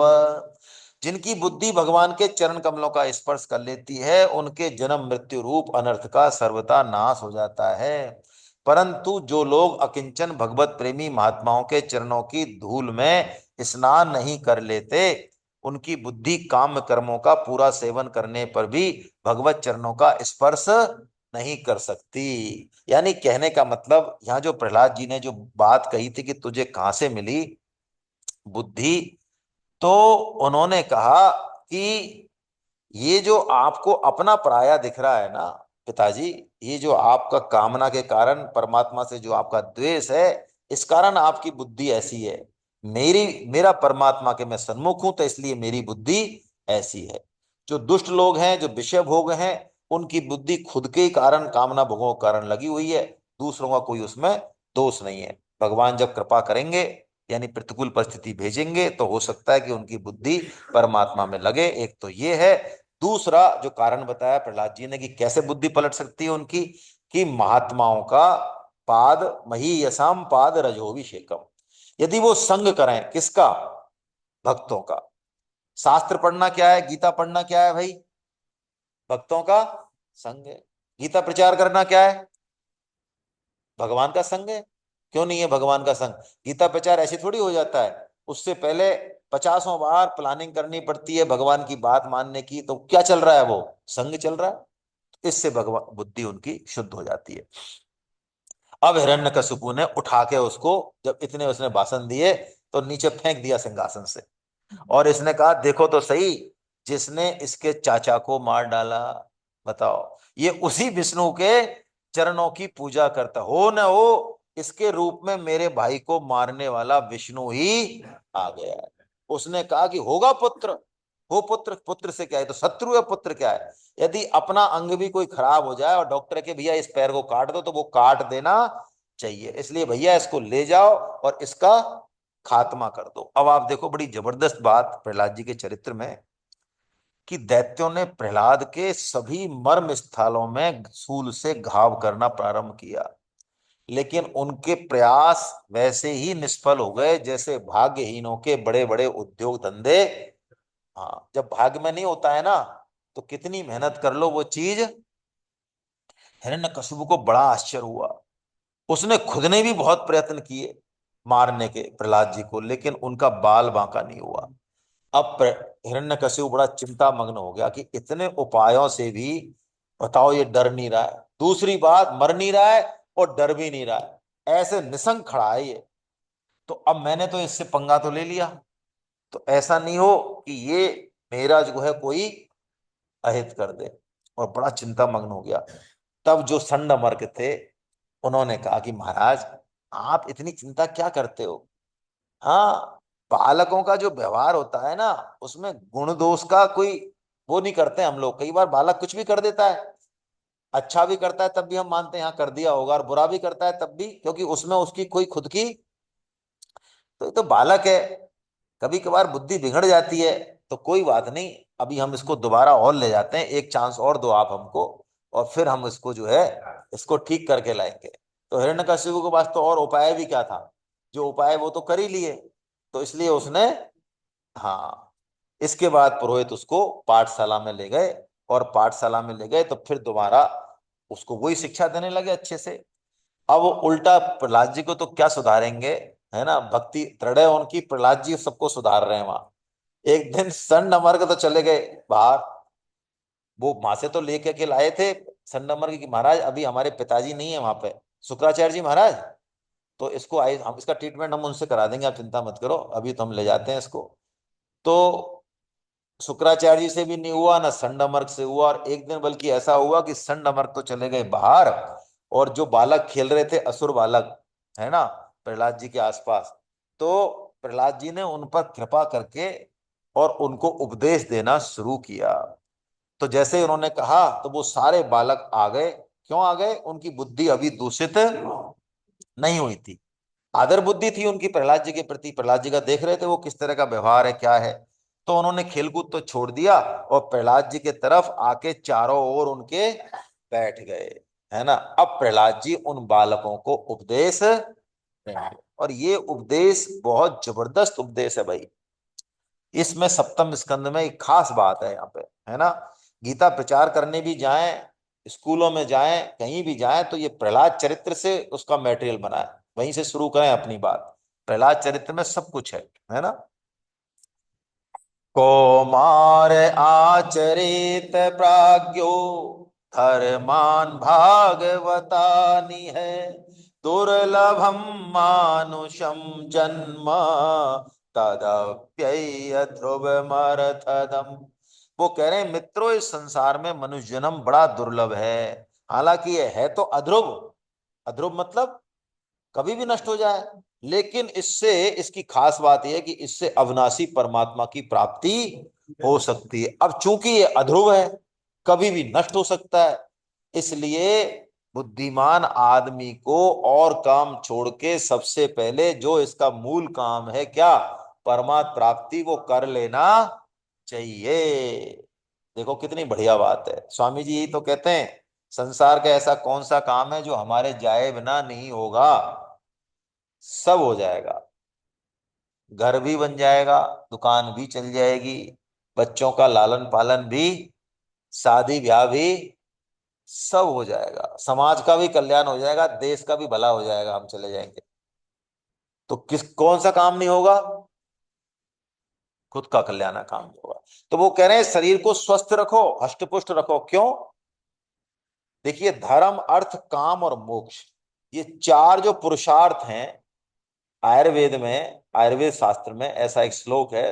जिनकी बुद्धि भगवान के चरण कमलों का स्पर्श कर लेती है, उनके जन्म मृत्यु रूप अनर्थ का सर्वथा नाश हो जाता है। परंतु जो लोग अकिंचन भगवत प्रेमी महात्माओं के चरणों की धूल में स्नान नहीं कर लेते, उनकी बुद्धि काम कर्मों का पूरा सेवन करने पर भी भगवत चरणों का स्पर्श नहीं कर सकती। यानी कहने का मतलब, यहाँ जो प्रहलाद जी ने जो बात कही थी कि तुझे कहां से मिली बुद्धि, तो उन्होंने कहा कि ये जो आपको अपना पराया दिख रहा है ना पिताजी, ये जो आपका कामना के कारण परमात्मा से जो आपका द्वेष है, इस कारण आपकी बुद्धि ऐसी है। मेरा परमात्मा के मैं सन्मुख हूं, तो इसलिए मेरी बुद्धि ऐसी है। जो दुष्ट लोग हैं, जो विषय भोग हैं, उनकी बुद्धि खुद के ही कारण, कामना भोगों के कारण लगी हुई है, दूसरों का कोई उसमें दोष नहीं है। भगवान जब कृपा करेंगे, यानी प्रतिकूल परिस्थिति भेजेंगे, तो हो सकता है कि उनकी बुद्धि परमात्मा में लगे। एक तो ये है। दूसरा जो कारण बताया प्रहलाद जी ने कि कैसे बुद्धि पलट सकती है उनकी, कि महात्माओं का पाद, मही यसाम पाद रजोभिषेकम, यदि वो संग करें, किसका? भक्तों का। शास्त्र पढ़ना क्या है? गीता पढ़ना क्या है भाई? भक्तों का संग है। गीता प्रचार करना क्या है? भगवान का संग है। क्यों नहीं है भगवान का संग? गीता प्रचार ऐसे थोड़ी हो जाता है, उससे पहले पचासों बार प्लानिंग करनी पड़ती है भगवान की बात मानने की। तो क्या चल रहा है? वो संग चल रहा है। इससे भगवान बुद्धि उनकी शुद्ध हो जाती है। अब हिरण्यकशिपु ने उठा के उसको, जब इतने उसने भाषण दिए, तो नीचे फेंक दिया सिंहासन से। और इसने कहा देखो तो सही, जिसने इसके चाचा को मार डाला, बताओ, ये उसी विष्णु के चरणों की पूजा करता हो न हो, इसके रूप में मेरे भाई को मारने वाला विष्णु ही आ गया है। उसने कहा कि होगा पुत्र, हो पुत्र, पुत्र से क्या है, तो शत्रु है, पुत्र क्या है। यदि अपना अंग भी कोई खराब हो जाए और डॉक्टर के भैया इस पैर को काट दो, तो वो काट देना चाहिए। इसलिए भैया इसको ले जाओ और इसका खात्मा कर दो। अब आप देखो बड़ी जबरदस्त बात प्रहलाद जी के चरित्र में, कि दैत्यों ने प्रहलाद के सभी मर्म स्थलों में शूल से घाव करना प्रारंभ किया, लेकिन उनके प्रयास वैसे ही निष्फल हो गए जैसे भाग्यहीनों के बड़े बड़े उद्योग धंधे। हाँ, जब भाग्य में नहीं होता है ना, तो कितनी मेहनत कर लो वो चीज हिरण्यकशिपु को बड़ा आश्चर्य हुआ। उसने खुद ने भी बहुत प्रयत्न किए मारने के प्रहलाद जी को, लेकिन उनका बाल बांका नहीं हुआ। अब हिरण्यकशिपु बड़ा चिंता मग्न हो गया कि इतने उपायों से भी बताओ ये डर नहीं रहा है, दूसरी बात मर नहीं रहा है और डर भी नहीं रहा है, ऐसे निसंग खड़ा है ये। तो अब मैंने तो इससे पंगा तो ले लिया, तो ऐसा नहीं हो कि ये मेरा जो है कोई अहित कर दे, और बड़ा चिंता मग्न हो गया। तब जो संडमर्क थे उन्होंने कहा कि महाराज आप इतनी चिंता क्या करते हो। हाँ, बालकों का जो व्यवहार होता है ना, उसमें गुण दोष का कोई वो नहीं करते हम लोग। कई बार बालक कुछ भी कर देता है, अच्छा भी करता है तब भी हम मानते हैं हाँ कर दिया होगा, और बुरा भी करता है तब भी, क्योंकि उसमें उसकी कोई खुद की, तो ये तो बालक है, कभी कभार बुद्धि बिगड़ जाती है, तो कोई बात नहीं, अभी हम इसको दोबारा और ले जाते हैं, एक चांस और दो आप हमको, और फिर हम इसको जो है इसको ठीक करके लाएंगे। तो हिरण्यकशिपु के पास तो और उपाय भी क्या था, जो उपाय वो तो कर ही लिए, तो इसलिए उसने, हाँ, इसके बाद पुरोहित उसको पाठशाला में ले गए, और पाठशाला में ले गए तो फिर दोबारा उसको वही शिक्षा देने लगे अच्छे से। अब वो उल्टा प्रहलाद जी को तो क्या सुधारेंगे, है ना, भक्ति दृढ़ है उनकी, प्रहलाद जी सबको सुधार रहे हैं वहां। एक दिन सन नमर के तो चले गए बाहर, वो वहां से तो लेके के लाए थे सन नमर की महाराज अभी हमारे पिताजी नहीं है वहां पे, शुक्राचार्य जी महाराज, तो इसको आए हम इसका ट्रीटमेंट हम उनसे करा देंगे, आप चिंता मत करो, अभी तो हम ले जाते हैं इसको। तो शुक्राचार्य जी से भी नहीं हुआ, ना संडमर्क से हुआ, और एक दिन बल्कि ऐसा हुआ कि संडमर्क तो चले गए बाहर, और जो बालक खेल रहे थे असुर बालक, है ना, प्रहलाद जी के आसपास, तो प्रहलाद जी ने उन पर कृपा करके और उनको उपदेश देना शुरू किया। तो जैसे ही उन्होंने कहा तो वो सारे बालक आ गए। क्यों आ गए, उनकी बुद्धि अभी दूषित नहीं हुई थी, आदर बुद्धि थी उनकी प्रहलाद जी के प्रति, प्रहलाद जी का देख रहे थे वो किस तरह का व्यवहार है क्या है। तो उन्होंने खेलकूद तो छोड़ दिया, और प्रहलाद जी के तरफ आके चारों ओर उनके बैठ गए, है ना। अब प्रहलाद जी उन बालकों को उपदेश देंगे, और ये उपदेश बहुत जबरदस्त उपदेश है भाई। इसमें सप्तम स्कंद में एक खास बात है यहाँ पे, है ना, गीता प्रचार करने भी जाएं, स्कूलों में जाएं, कहीं भी जाएं, तो ये प्रहलाद चरित्र से उसका मटेरियल बना है, वहीं से शुरू करें अपनी बात। प्रहलाद चरित्र में सब कुछ है ना। कौमार आचरित प्राज्ञो धर्मान भागवतानि है, दुर्लभम मानुषम जन्म तदप्यय ध्रुव मरथदम। वो कह रहे हैं मित्रों, इस संसार में मनुष्य जन्म बड़ा दुर्लभ है, हालांकि ये है तो अध्रुव, अध्रुव मतलब कभी भी नष्ट हो जाए, लेकिन इससे इसकी खास बात यह है कि इससे अविनाशी परमात्मा की प्राप्ति हो सकती है। अब चूंकि ये अध्रुव है, कभी भी नष्ट हो सकता है, इसलिए बुद्धिमान आदमी को और काम छोड़ के सबसे पहले जो इसका मूल काम है क्या, परमात्म प्राप्ति, वो कर लेना चाहिए। देखो कितनी बढ़िया बात है, स्वामी जी यही तो कहते हैं, संसार का ऐसा कौन सा काम है जो हमारे जाए बिना नहीं होगा, सब हो जाएगा, घर भी बन जाएगा, दुकान भी चल जाएगी, बच्चों का लालन पालन भी, शादी ब्याह भी, सब हो जाएगा, समाज का भी कल्याण हो जाएगा, देश का भी भला हो जाएगा, हम चले जाएंगे तो किस कौन सा काम नहीं होगा, खुद का कल्याण का काम नहीं होगा। तो वो कह रहे हैं शरीर को स्वस्थ रखो, हष्ट पुष्ट रखो, क्यों, देखिए धर्म अर्थ काम और मोक्ष, ये चार जो पुरुषार्थ हैं, आयुर्वेद में, आयुर्वेद शास्त्र में ऐसा एक श्लोक है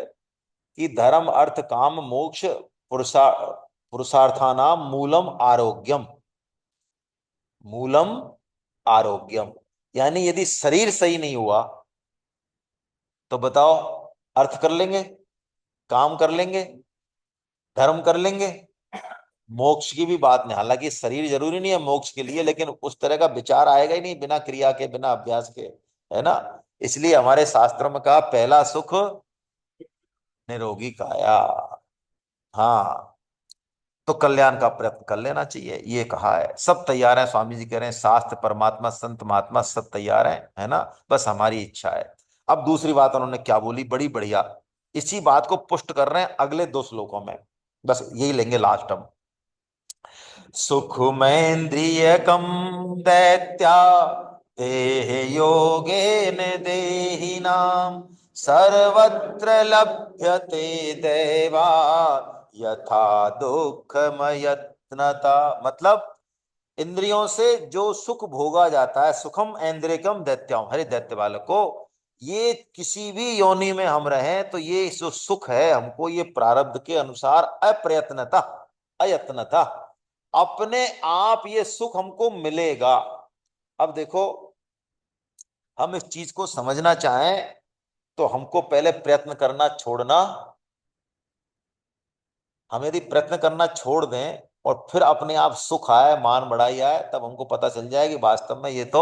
कि धर्म अर्थ काम मोक्ष पुरुषार्थानाम मूलम आरोग्यम, मूलम आरोग्यम, यानी यदि शरीर सही नहीं हुआ तो बताओ अर्थ कर लेंगे, काम कर लेंगे, धर्म कर लेंगे, मोक्ष की भी बात नहीं, हालांकि शरीर जरूरी नहीं है मोक्ष के लिए, लेकिन उस तरह का विचार आएगा ही नहीं बिना क्रिया के, बिना अभ्यास के, है ना। इसलिए हमारे शास्त्रों में कहा पहला सुख निरोगी काया, हाँ, तो कल्याण का प्रयत्न कर लेना चाहिए, ये कहा है। सब तैयार है, स्वामी जी कह रहे हैं शास्त्र परमात्मा संत महात्मा सब तैयार हैं, है ना, बस हमारी इच्छा है। अब दूसरी बात उन्होंने क्या बोली, बड़ी बढ़िया, इसी बात को पुष्ट कर रहे हैं अगले दो श्लोकों में, बस यही लेंगे लास्ट हम। सुखमेन्द्रियकं दैत्या देह योगेन देहिनां सर्वत्र लभ्यते दैवा यथा दुःखमयत्नता। मतलब इंद्रियों से जो सुख भोगा जाता है, सुखम ऐन्द्रियकम दैत्याम, हरे दैत्य बालको, ये किसी भी योनि में हम रहें तो ये जो सुख है हमको ये प्रारब्ध के अनुसार अप्रयत्नता, अयत्नता, अपने आप ये सुख हमको मिलेगा। अब देखो, हम इस चीज को समझना चाहें तो हमको पहले प्रयत्न करना छोड़ना, हम यदि प्रयत्न करना छोड़ दें और फिर अपने आप सुख आए, मान बढ़ाई आए, तब हमको पता चल जाए कि वास्तव में ये तो,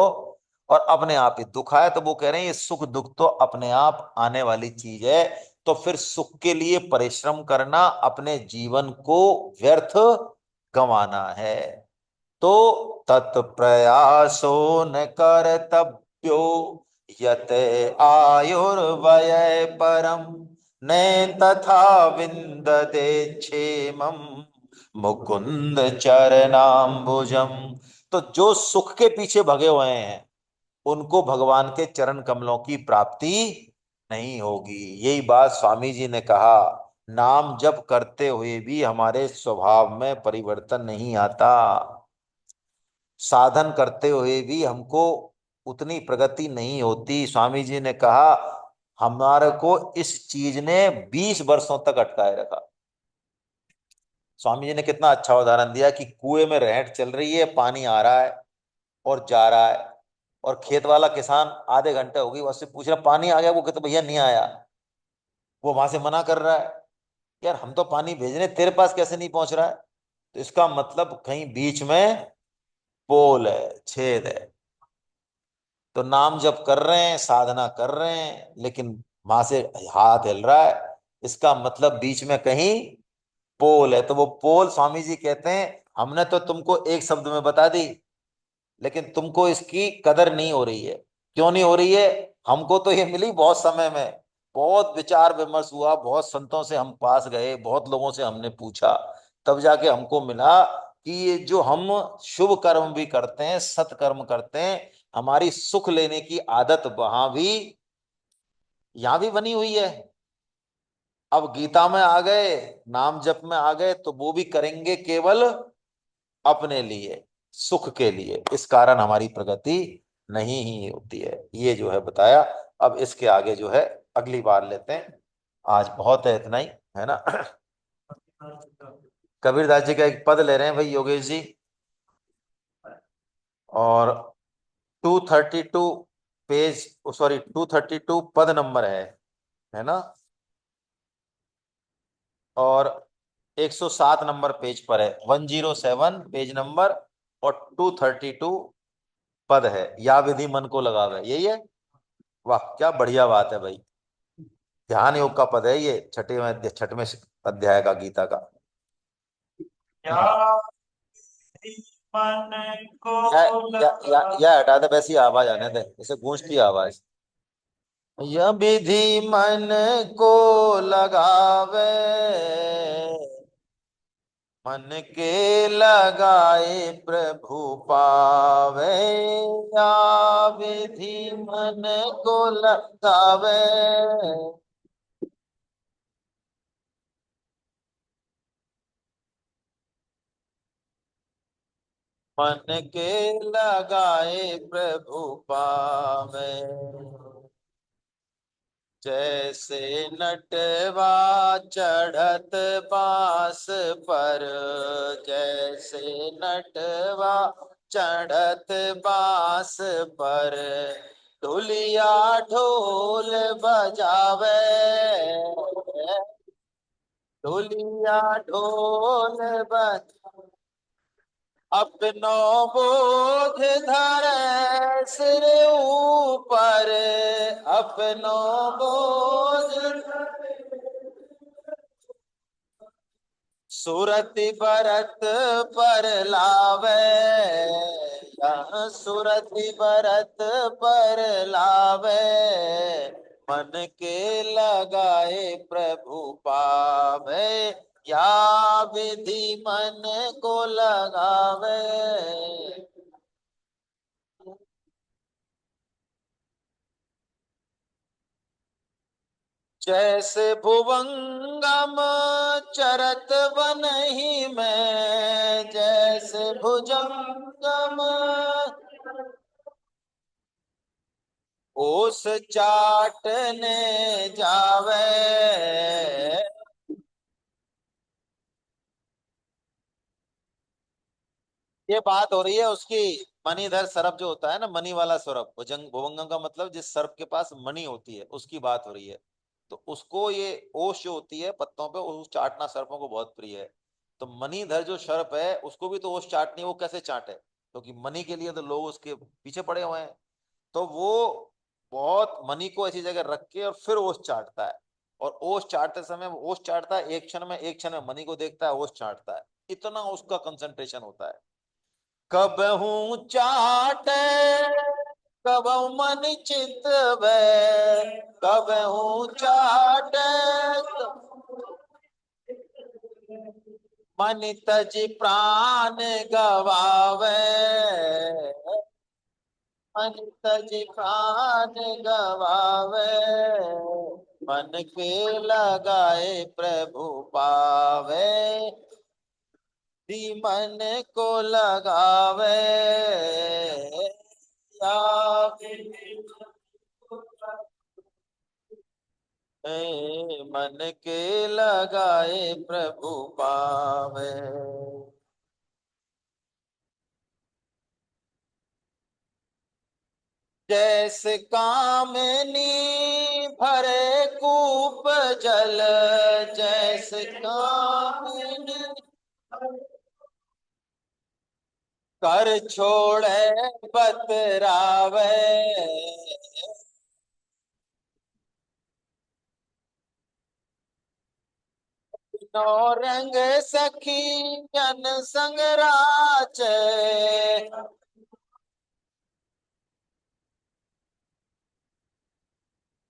और अपने आप ही दुख आए तो वो कह रहे हैं ये सुख दुख तो अपने आप आने वाली चीज है। तो फिर सुख के लिए परिश्रम करना, अपने जीवन को व्यर्थ गंवाना है। तो तत्प्रयासो न कर्तव्यो यत आयुर्व्यय परम न तथा विन्दते क्षेमं मुकुंद चरणाम्बुजम। तो जो सुख के पीछे भगे हुए हैं उनको भगवान के चरण कमलों की प्राप्ति नहीं होगी। यही बात स्वामी जी ने कहा, नाम जप करते हुए भी हमारे स्वभाव में परिवर्तन नहीं आता, साधन करते हुए भी हमको उतनी प्रगति नहीं होती। स्वामी जी ने कहा हमारे को इस चीज ने 20 वर्षों तक अटकाए रखा। स्वामी जी ने कितना अच्छा उदाहरण दिया कि कुएं में रहट चल रही है, पानी आ रहा है और जा रहा है, और खेत वाला किसान आधे घंटे हो गई उससे पूछ रहा पानी आ गया, वो कहते भैया नहीं आया। वो वहां से मना कर रहा है, यार हम तो पानी भेज रहे हैं, तेरे पास कैसे नहीं पहुंच रहा है। तो इसका मतलब कहीं बीच में पोल है, छेद है। तो नाम जप कर रहे हैं, साधना कर रहे हैं, लेकिन वहां से हाथ हिल रहा है, इसका मतलब बीच में कहीं पोल है। तो वो पोल स्वामी जी कहते हैं हमने तो तुमको एक शब्द में बता दी, लेकिन तुमको इसकी कदर नहीं हो रही है। क्यों नहीं हो रही है? हमको तो ये मिली बहुत समय में, बहुत विचार विमर्श हुआ, बहुत संतों से हम पास गए, बहुत लोगों से हमने पूछा, तब जाके हमको मिला कि ये जो हम शुभ कर्म भी करते हैं, सत्कर्म करते हैं, हमारी सुख लेने की आदत वहां भी, यहां भी बनी हुई है। अब गीता में आ गए, नाम जप में आ गए, तो वो भी करेंगे केवल अपने लिए, सुख के लिए। इस कारण हमारी प्रगति नहीं ही होती है। ये जो है बताया। अब इसके आगे जो है अगली बार लेते हैं, आज बहुत है इतना ही, है ना। कबीरदास जी का एक पद ले रहे हैं भाई योगेश जी, और 232 पेज, सॉरी 232 पद नंबर है ना, और 107 नंबर पेज पर है, 107 पेज नंबर, और 232 पद है। या विधि मन को लगावे, यही है। वाह क्या बढ़िया बात है भाई। ध्यान योग का पद है ये, छठवें अध्याय का गीता का। या मन को या हटा दे, वैसी आवाज आने दे, इसे गूंजती आवाज। यह विधि मन को लगावे, मन के लगाए प्रभु पावे। या विधि मन को लगावे, मन के लगाए प्रभु पावे। जैसे नटवा चढ़त बांस पर, जैसे नटवा चढ़त बांस पर, ढोलिया ढोल बजावे, ढोलिया ढोल बजावे। अपनो बोध धरे सिर ऊपर, अपनो बोझ सुरति बरत पर लावे, यहाँ सुरति बरत पर लावे। मन के लगाए प्रभु पावे, या विधि मन को लगावे, जैसे भुवंगम चरत बनहि में, जैसे भुजंगम ओस चाटने जावे। ये बात हो रही है उसकी, मणिधर सर्प जो होता है ना, मणि वाला सर्प, भुजंग भुवंगम का मतलब जिस सर्प के पास मणि होती है उसकी बात हो रही है। तो उसको ये ओश जो होती है पत्तों पे, उस चाटना सर्पों को बहुत प्रिय है। तो मणिधर जो सर्प है उसको भी तो ओश चाटनी है, वो कैसे चाटे, क्योंकि मणि के लिए तो लोग उसके पीछे पड़े हुए हैं। तो वो बहुत मणि को ऐसी जगह रख के और फिर ओश चाटता है। और ओश चाटते समय वो ओश चाटता है, एक क्षण में मणि को देखता है, ओश चाटता है। इतना उसका कंसंट्रेशन होता है। कबहू चाटे कबहू मन चित वे, कबहू चाटे मन तज प्राण गवावे, मन तज प्राण गवावे, मन के लगाए प्रभु पावे, मन को लगावे, या मन के लगाए प्रभु पावे। जैसे कामिनी भरे कूप जल, जैसे कामिनी कर छोड़े बतरावे, नो रंग सखी जन संग राचे,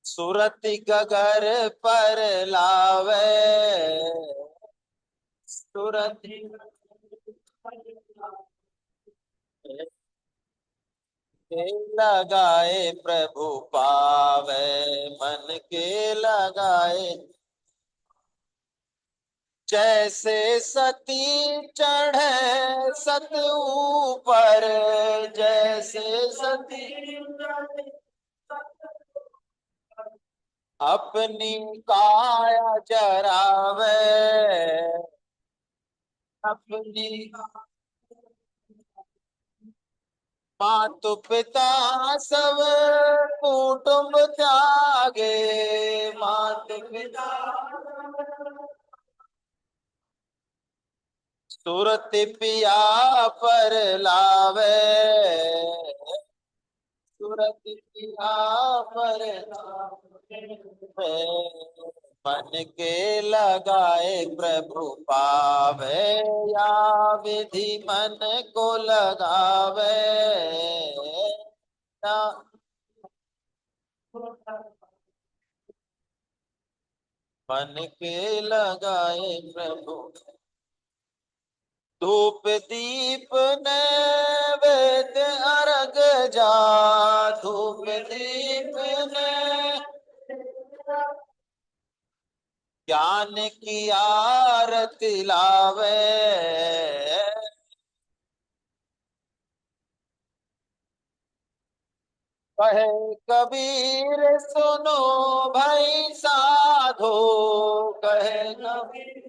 सुरति गगर पर लावे, सुरति के लगाए प्रभु पावे, मन के लगाए, जैसे सती चढ़े सत ऊपर, जैसे सती अपनी काया जरावे, अपनी मातु पिता सब कुटुंब त्यागे, मातु पिता सुरति पिया पर लावे, सुरति पिया पर लावे, मन के लगाए प्रभु पावे, या विधि मन को लगावे, या मन के लगाए प्रभु। धूप दीप नैवेद्य अर्घ जा, धूप दीप ने ज्ञान की आरती लावे, कहे कबीर सुनो भाई साधो, कहे कबीर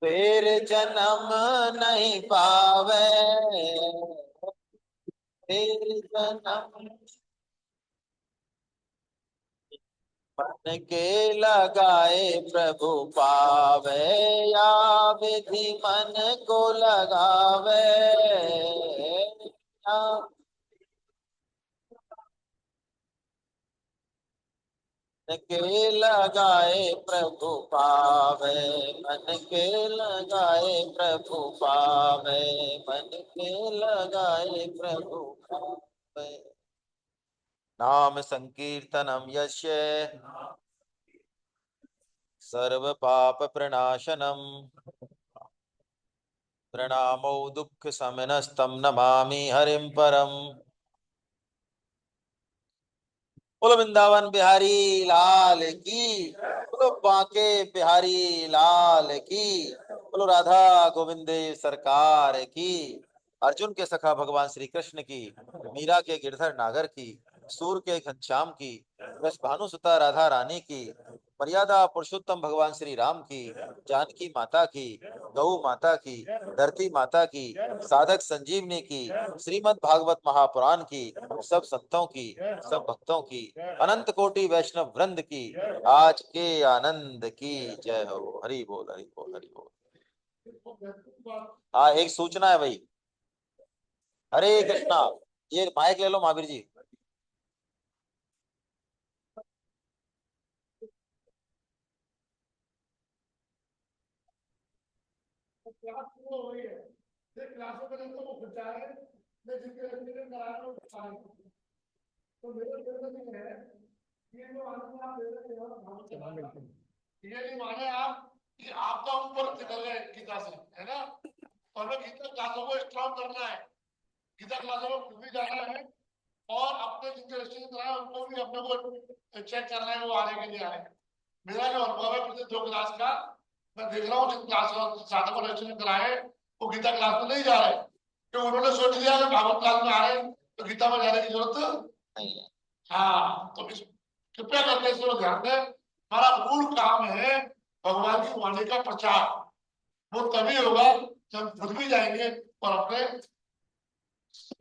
फिर जन्म नहीं पावे, फिर जन्म मन के लगाए प्रभु पावे, या विधि मन को लगावे, या मन के लगाए प्रभु पावे, मन के लगाए प्रभु पावे, मन के लगाए प्रभु पावे। नाम संकीर्तनम यस्य सर्व पाप प्रणाशनम प्रणामो दुःख शमनस्तम नमामि हरिम परम। बोलो वृंदावन बिहारी लाल की, बोलो बांके बिहारी लाल की, बोलो राधा गोविंद सरकार की, अर्जुन के सखा भगवान श्री कृष्ण की, मीरा के गिरधर नागर की, सूर के घनश्याम की, वृषभानु सुता राधा रानी की, मर्यादा पुरुषोत्तम भगवान श्री राम की, जानकी माता की, गौ माता की, धरती माता की, साधक संजीवनी की, श्रीमद् भागवत महापुराण की, सब संतों की, सब भक्तों की, अनंत कोटि वैष्णव वृंद की, आज के आनंद की जय हो। हरि बोल हरि बोल हरि बोल। हाँ, एक सूचना है भाई। हरे कृष्णा। ये माइक ले लो महावीर जी। क्लास शुरू हो गई है। फिर क्लासों में तो वो खुद जा रहे हैं, मैं जिनके रजिस्ट्रेशन करा रहा हूँ वो आ रहे हैं। तो मेरा कहना ये है कि ये जो आनंद आप ले रहे हो भागवत के बारे में, ये नहीं माने आप कि आपका ऊपर निकल गए गीता से, है ना। और हमें गीता क्लासों को स्ट्रॉन्ग करना है, गीता क्लासों में खुद भी जाना है, और अपने जिनके रजिस्ट्रेशन कराए उनको भी अपने को चेक करना है वो आने के लिए आए। मेरा जो अनुभव है पिछले 2 क्लास का, मैं देख रहा हूँ जिन क्लास साधकों को रजिस्ट्रेशन कराए वो गीता क्लास में नहीं जा रहे, क्योंकि उन्होंने सोच लिया कि भागवत क्लास में आ रहे हैं तो गीता में जाने की जरूरत नहीं है। हाँ। तो कृपया करके इसको ध्यान दें, हमारा मूल काम है भगवान की वाणी का प्रचार। वो तभी होगा जब हम खुद भी जाएंगे और अपने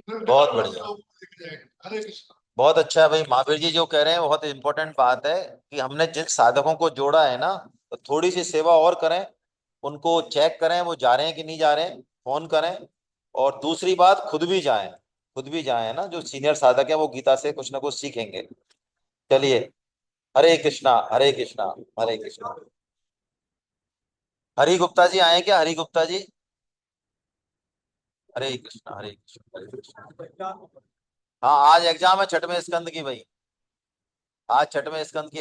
बहुत बढ़िया। लोगों को लेके जाएंगे। हरे कृष्ण। बहुत अच्छा है भाई, महावीर जी जो कह रहे हैं बहुत इंपॉर्टेंट बात है कि हमने जिन साधकों को जोड़ा है ना, तो थोड़ी सी सेवा और करें, उनको चेक करें वो जा रहे हैं कि नहीं जा रहे हैं, फोन करें। और दूसरी बात, खुद भी जाएं, खुद भी जाएं ना, जो सीनियर साधक है वो गीता से कुछ ना कुछ सीखेंगे। चलिए, हरे कृष्णा हरे कृष्णा हरे कृष्णा। हरि गुप्ता जी आए क्या? हरि गुप्ता जी। हरे कृष्णा हरे कृष्णा हरे कृष्णा। हाँ, आज एग्जाम है छठवें स्कंद की भाई। आज छठवें स्कंद की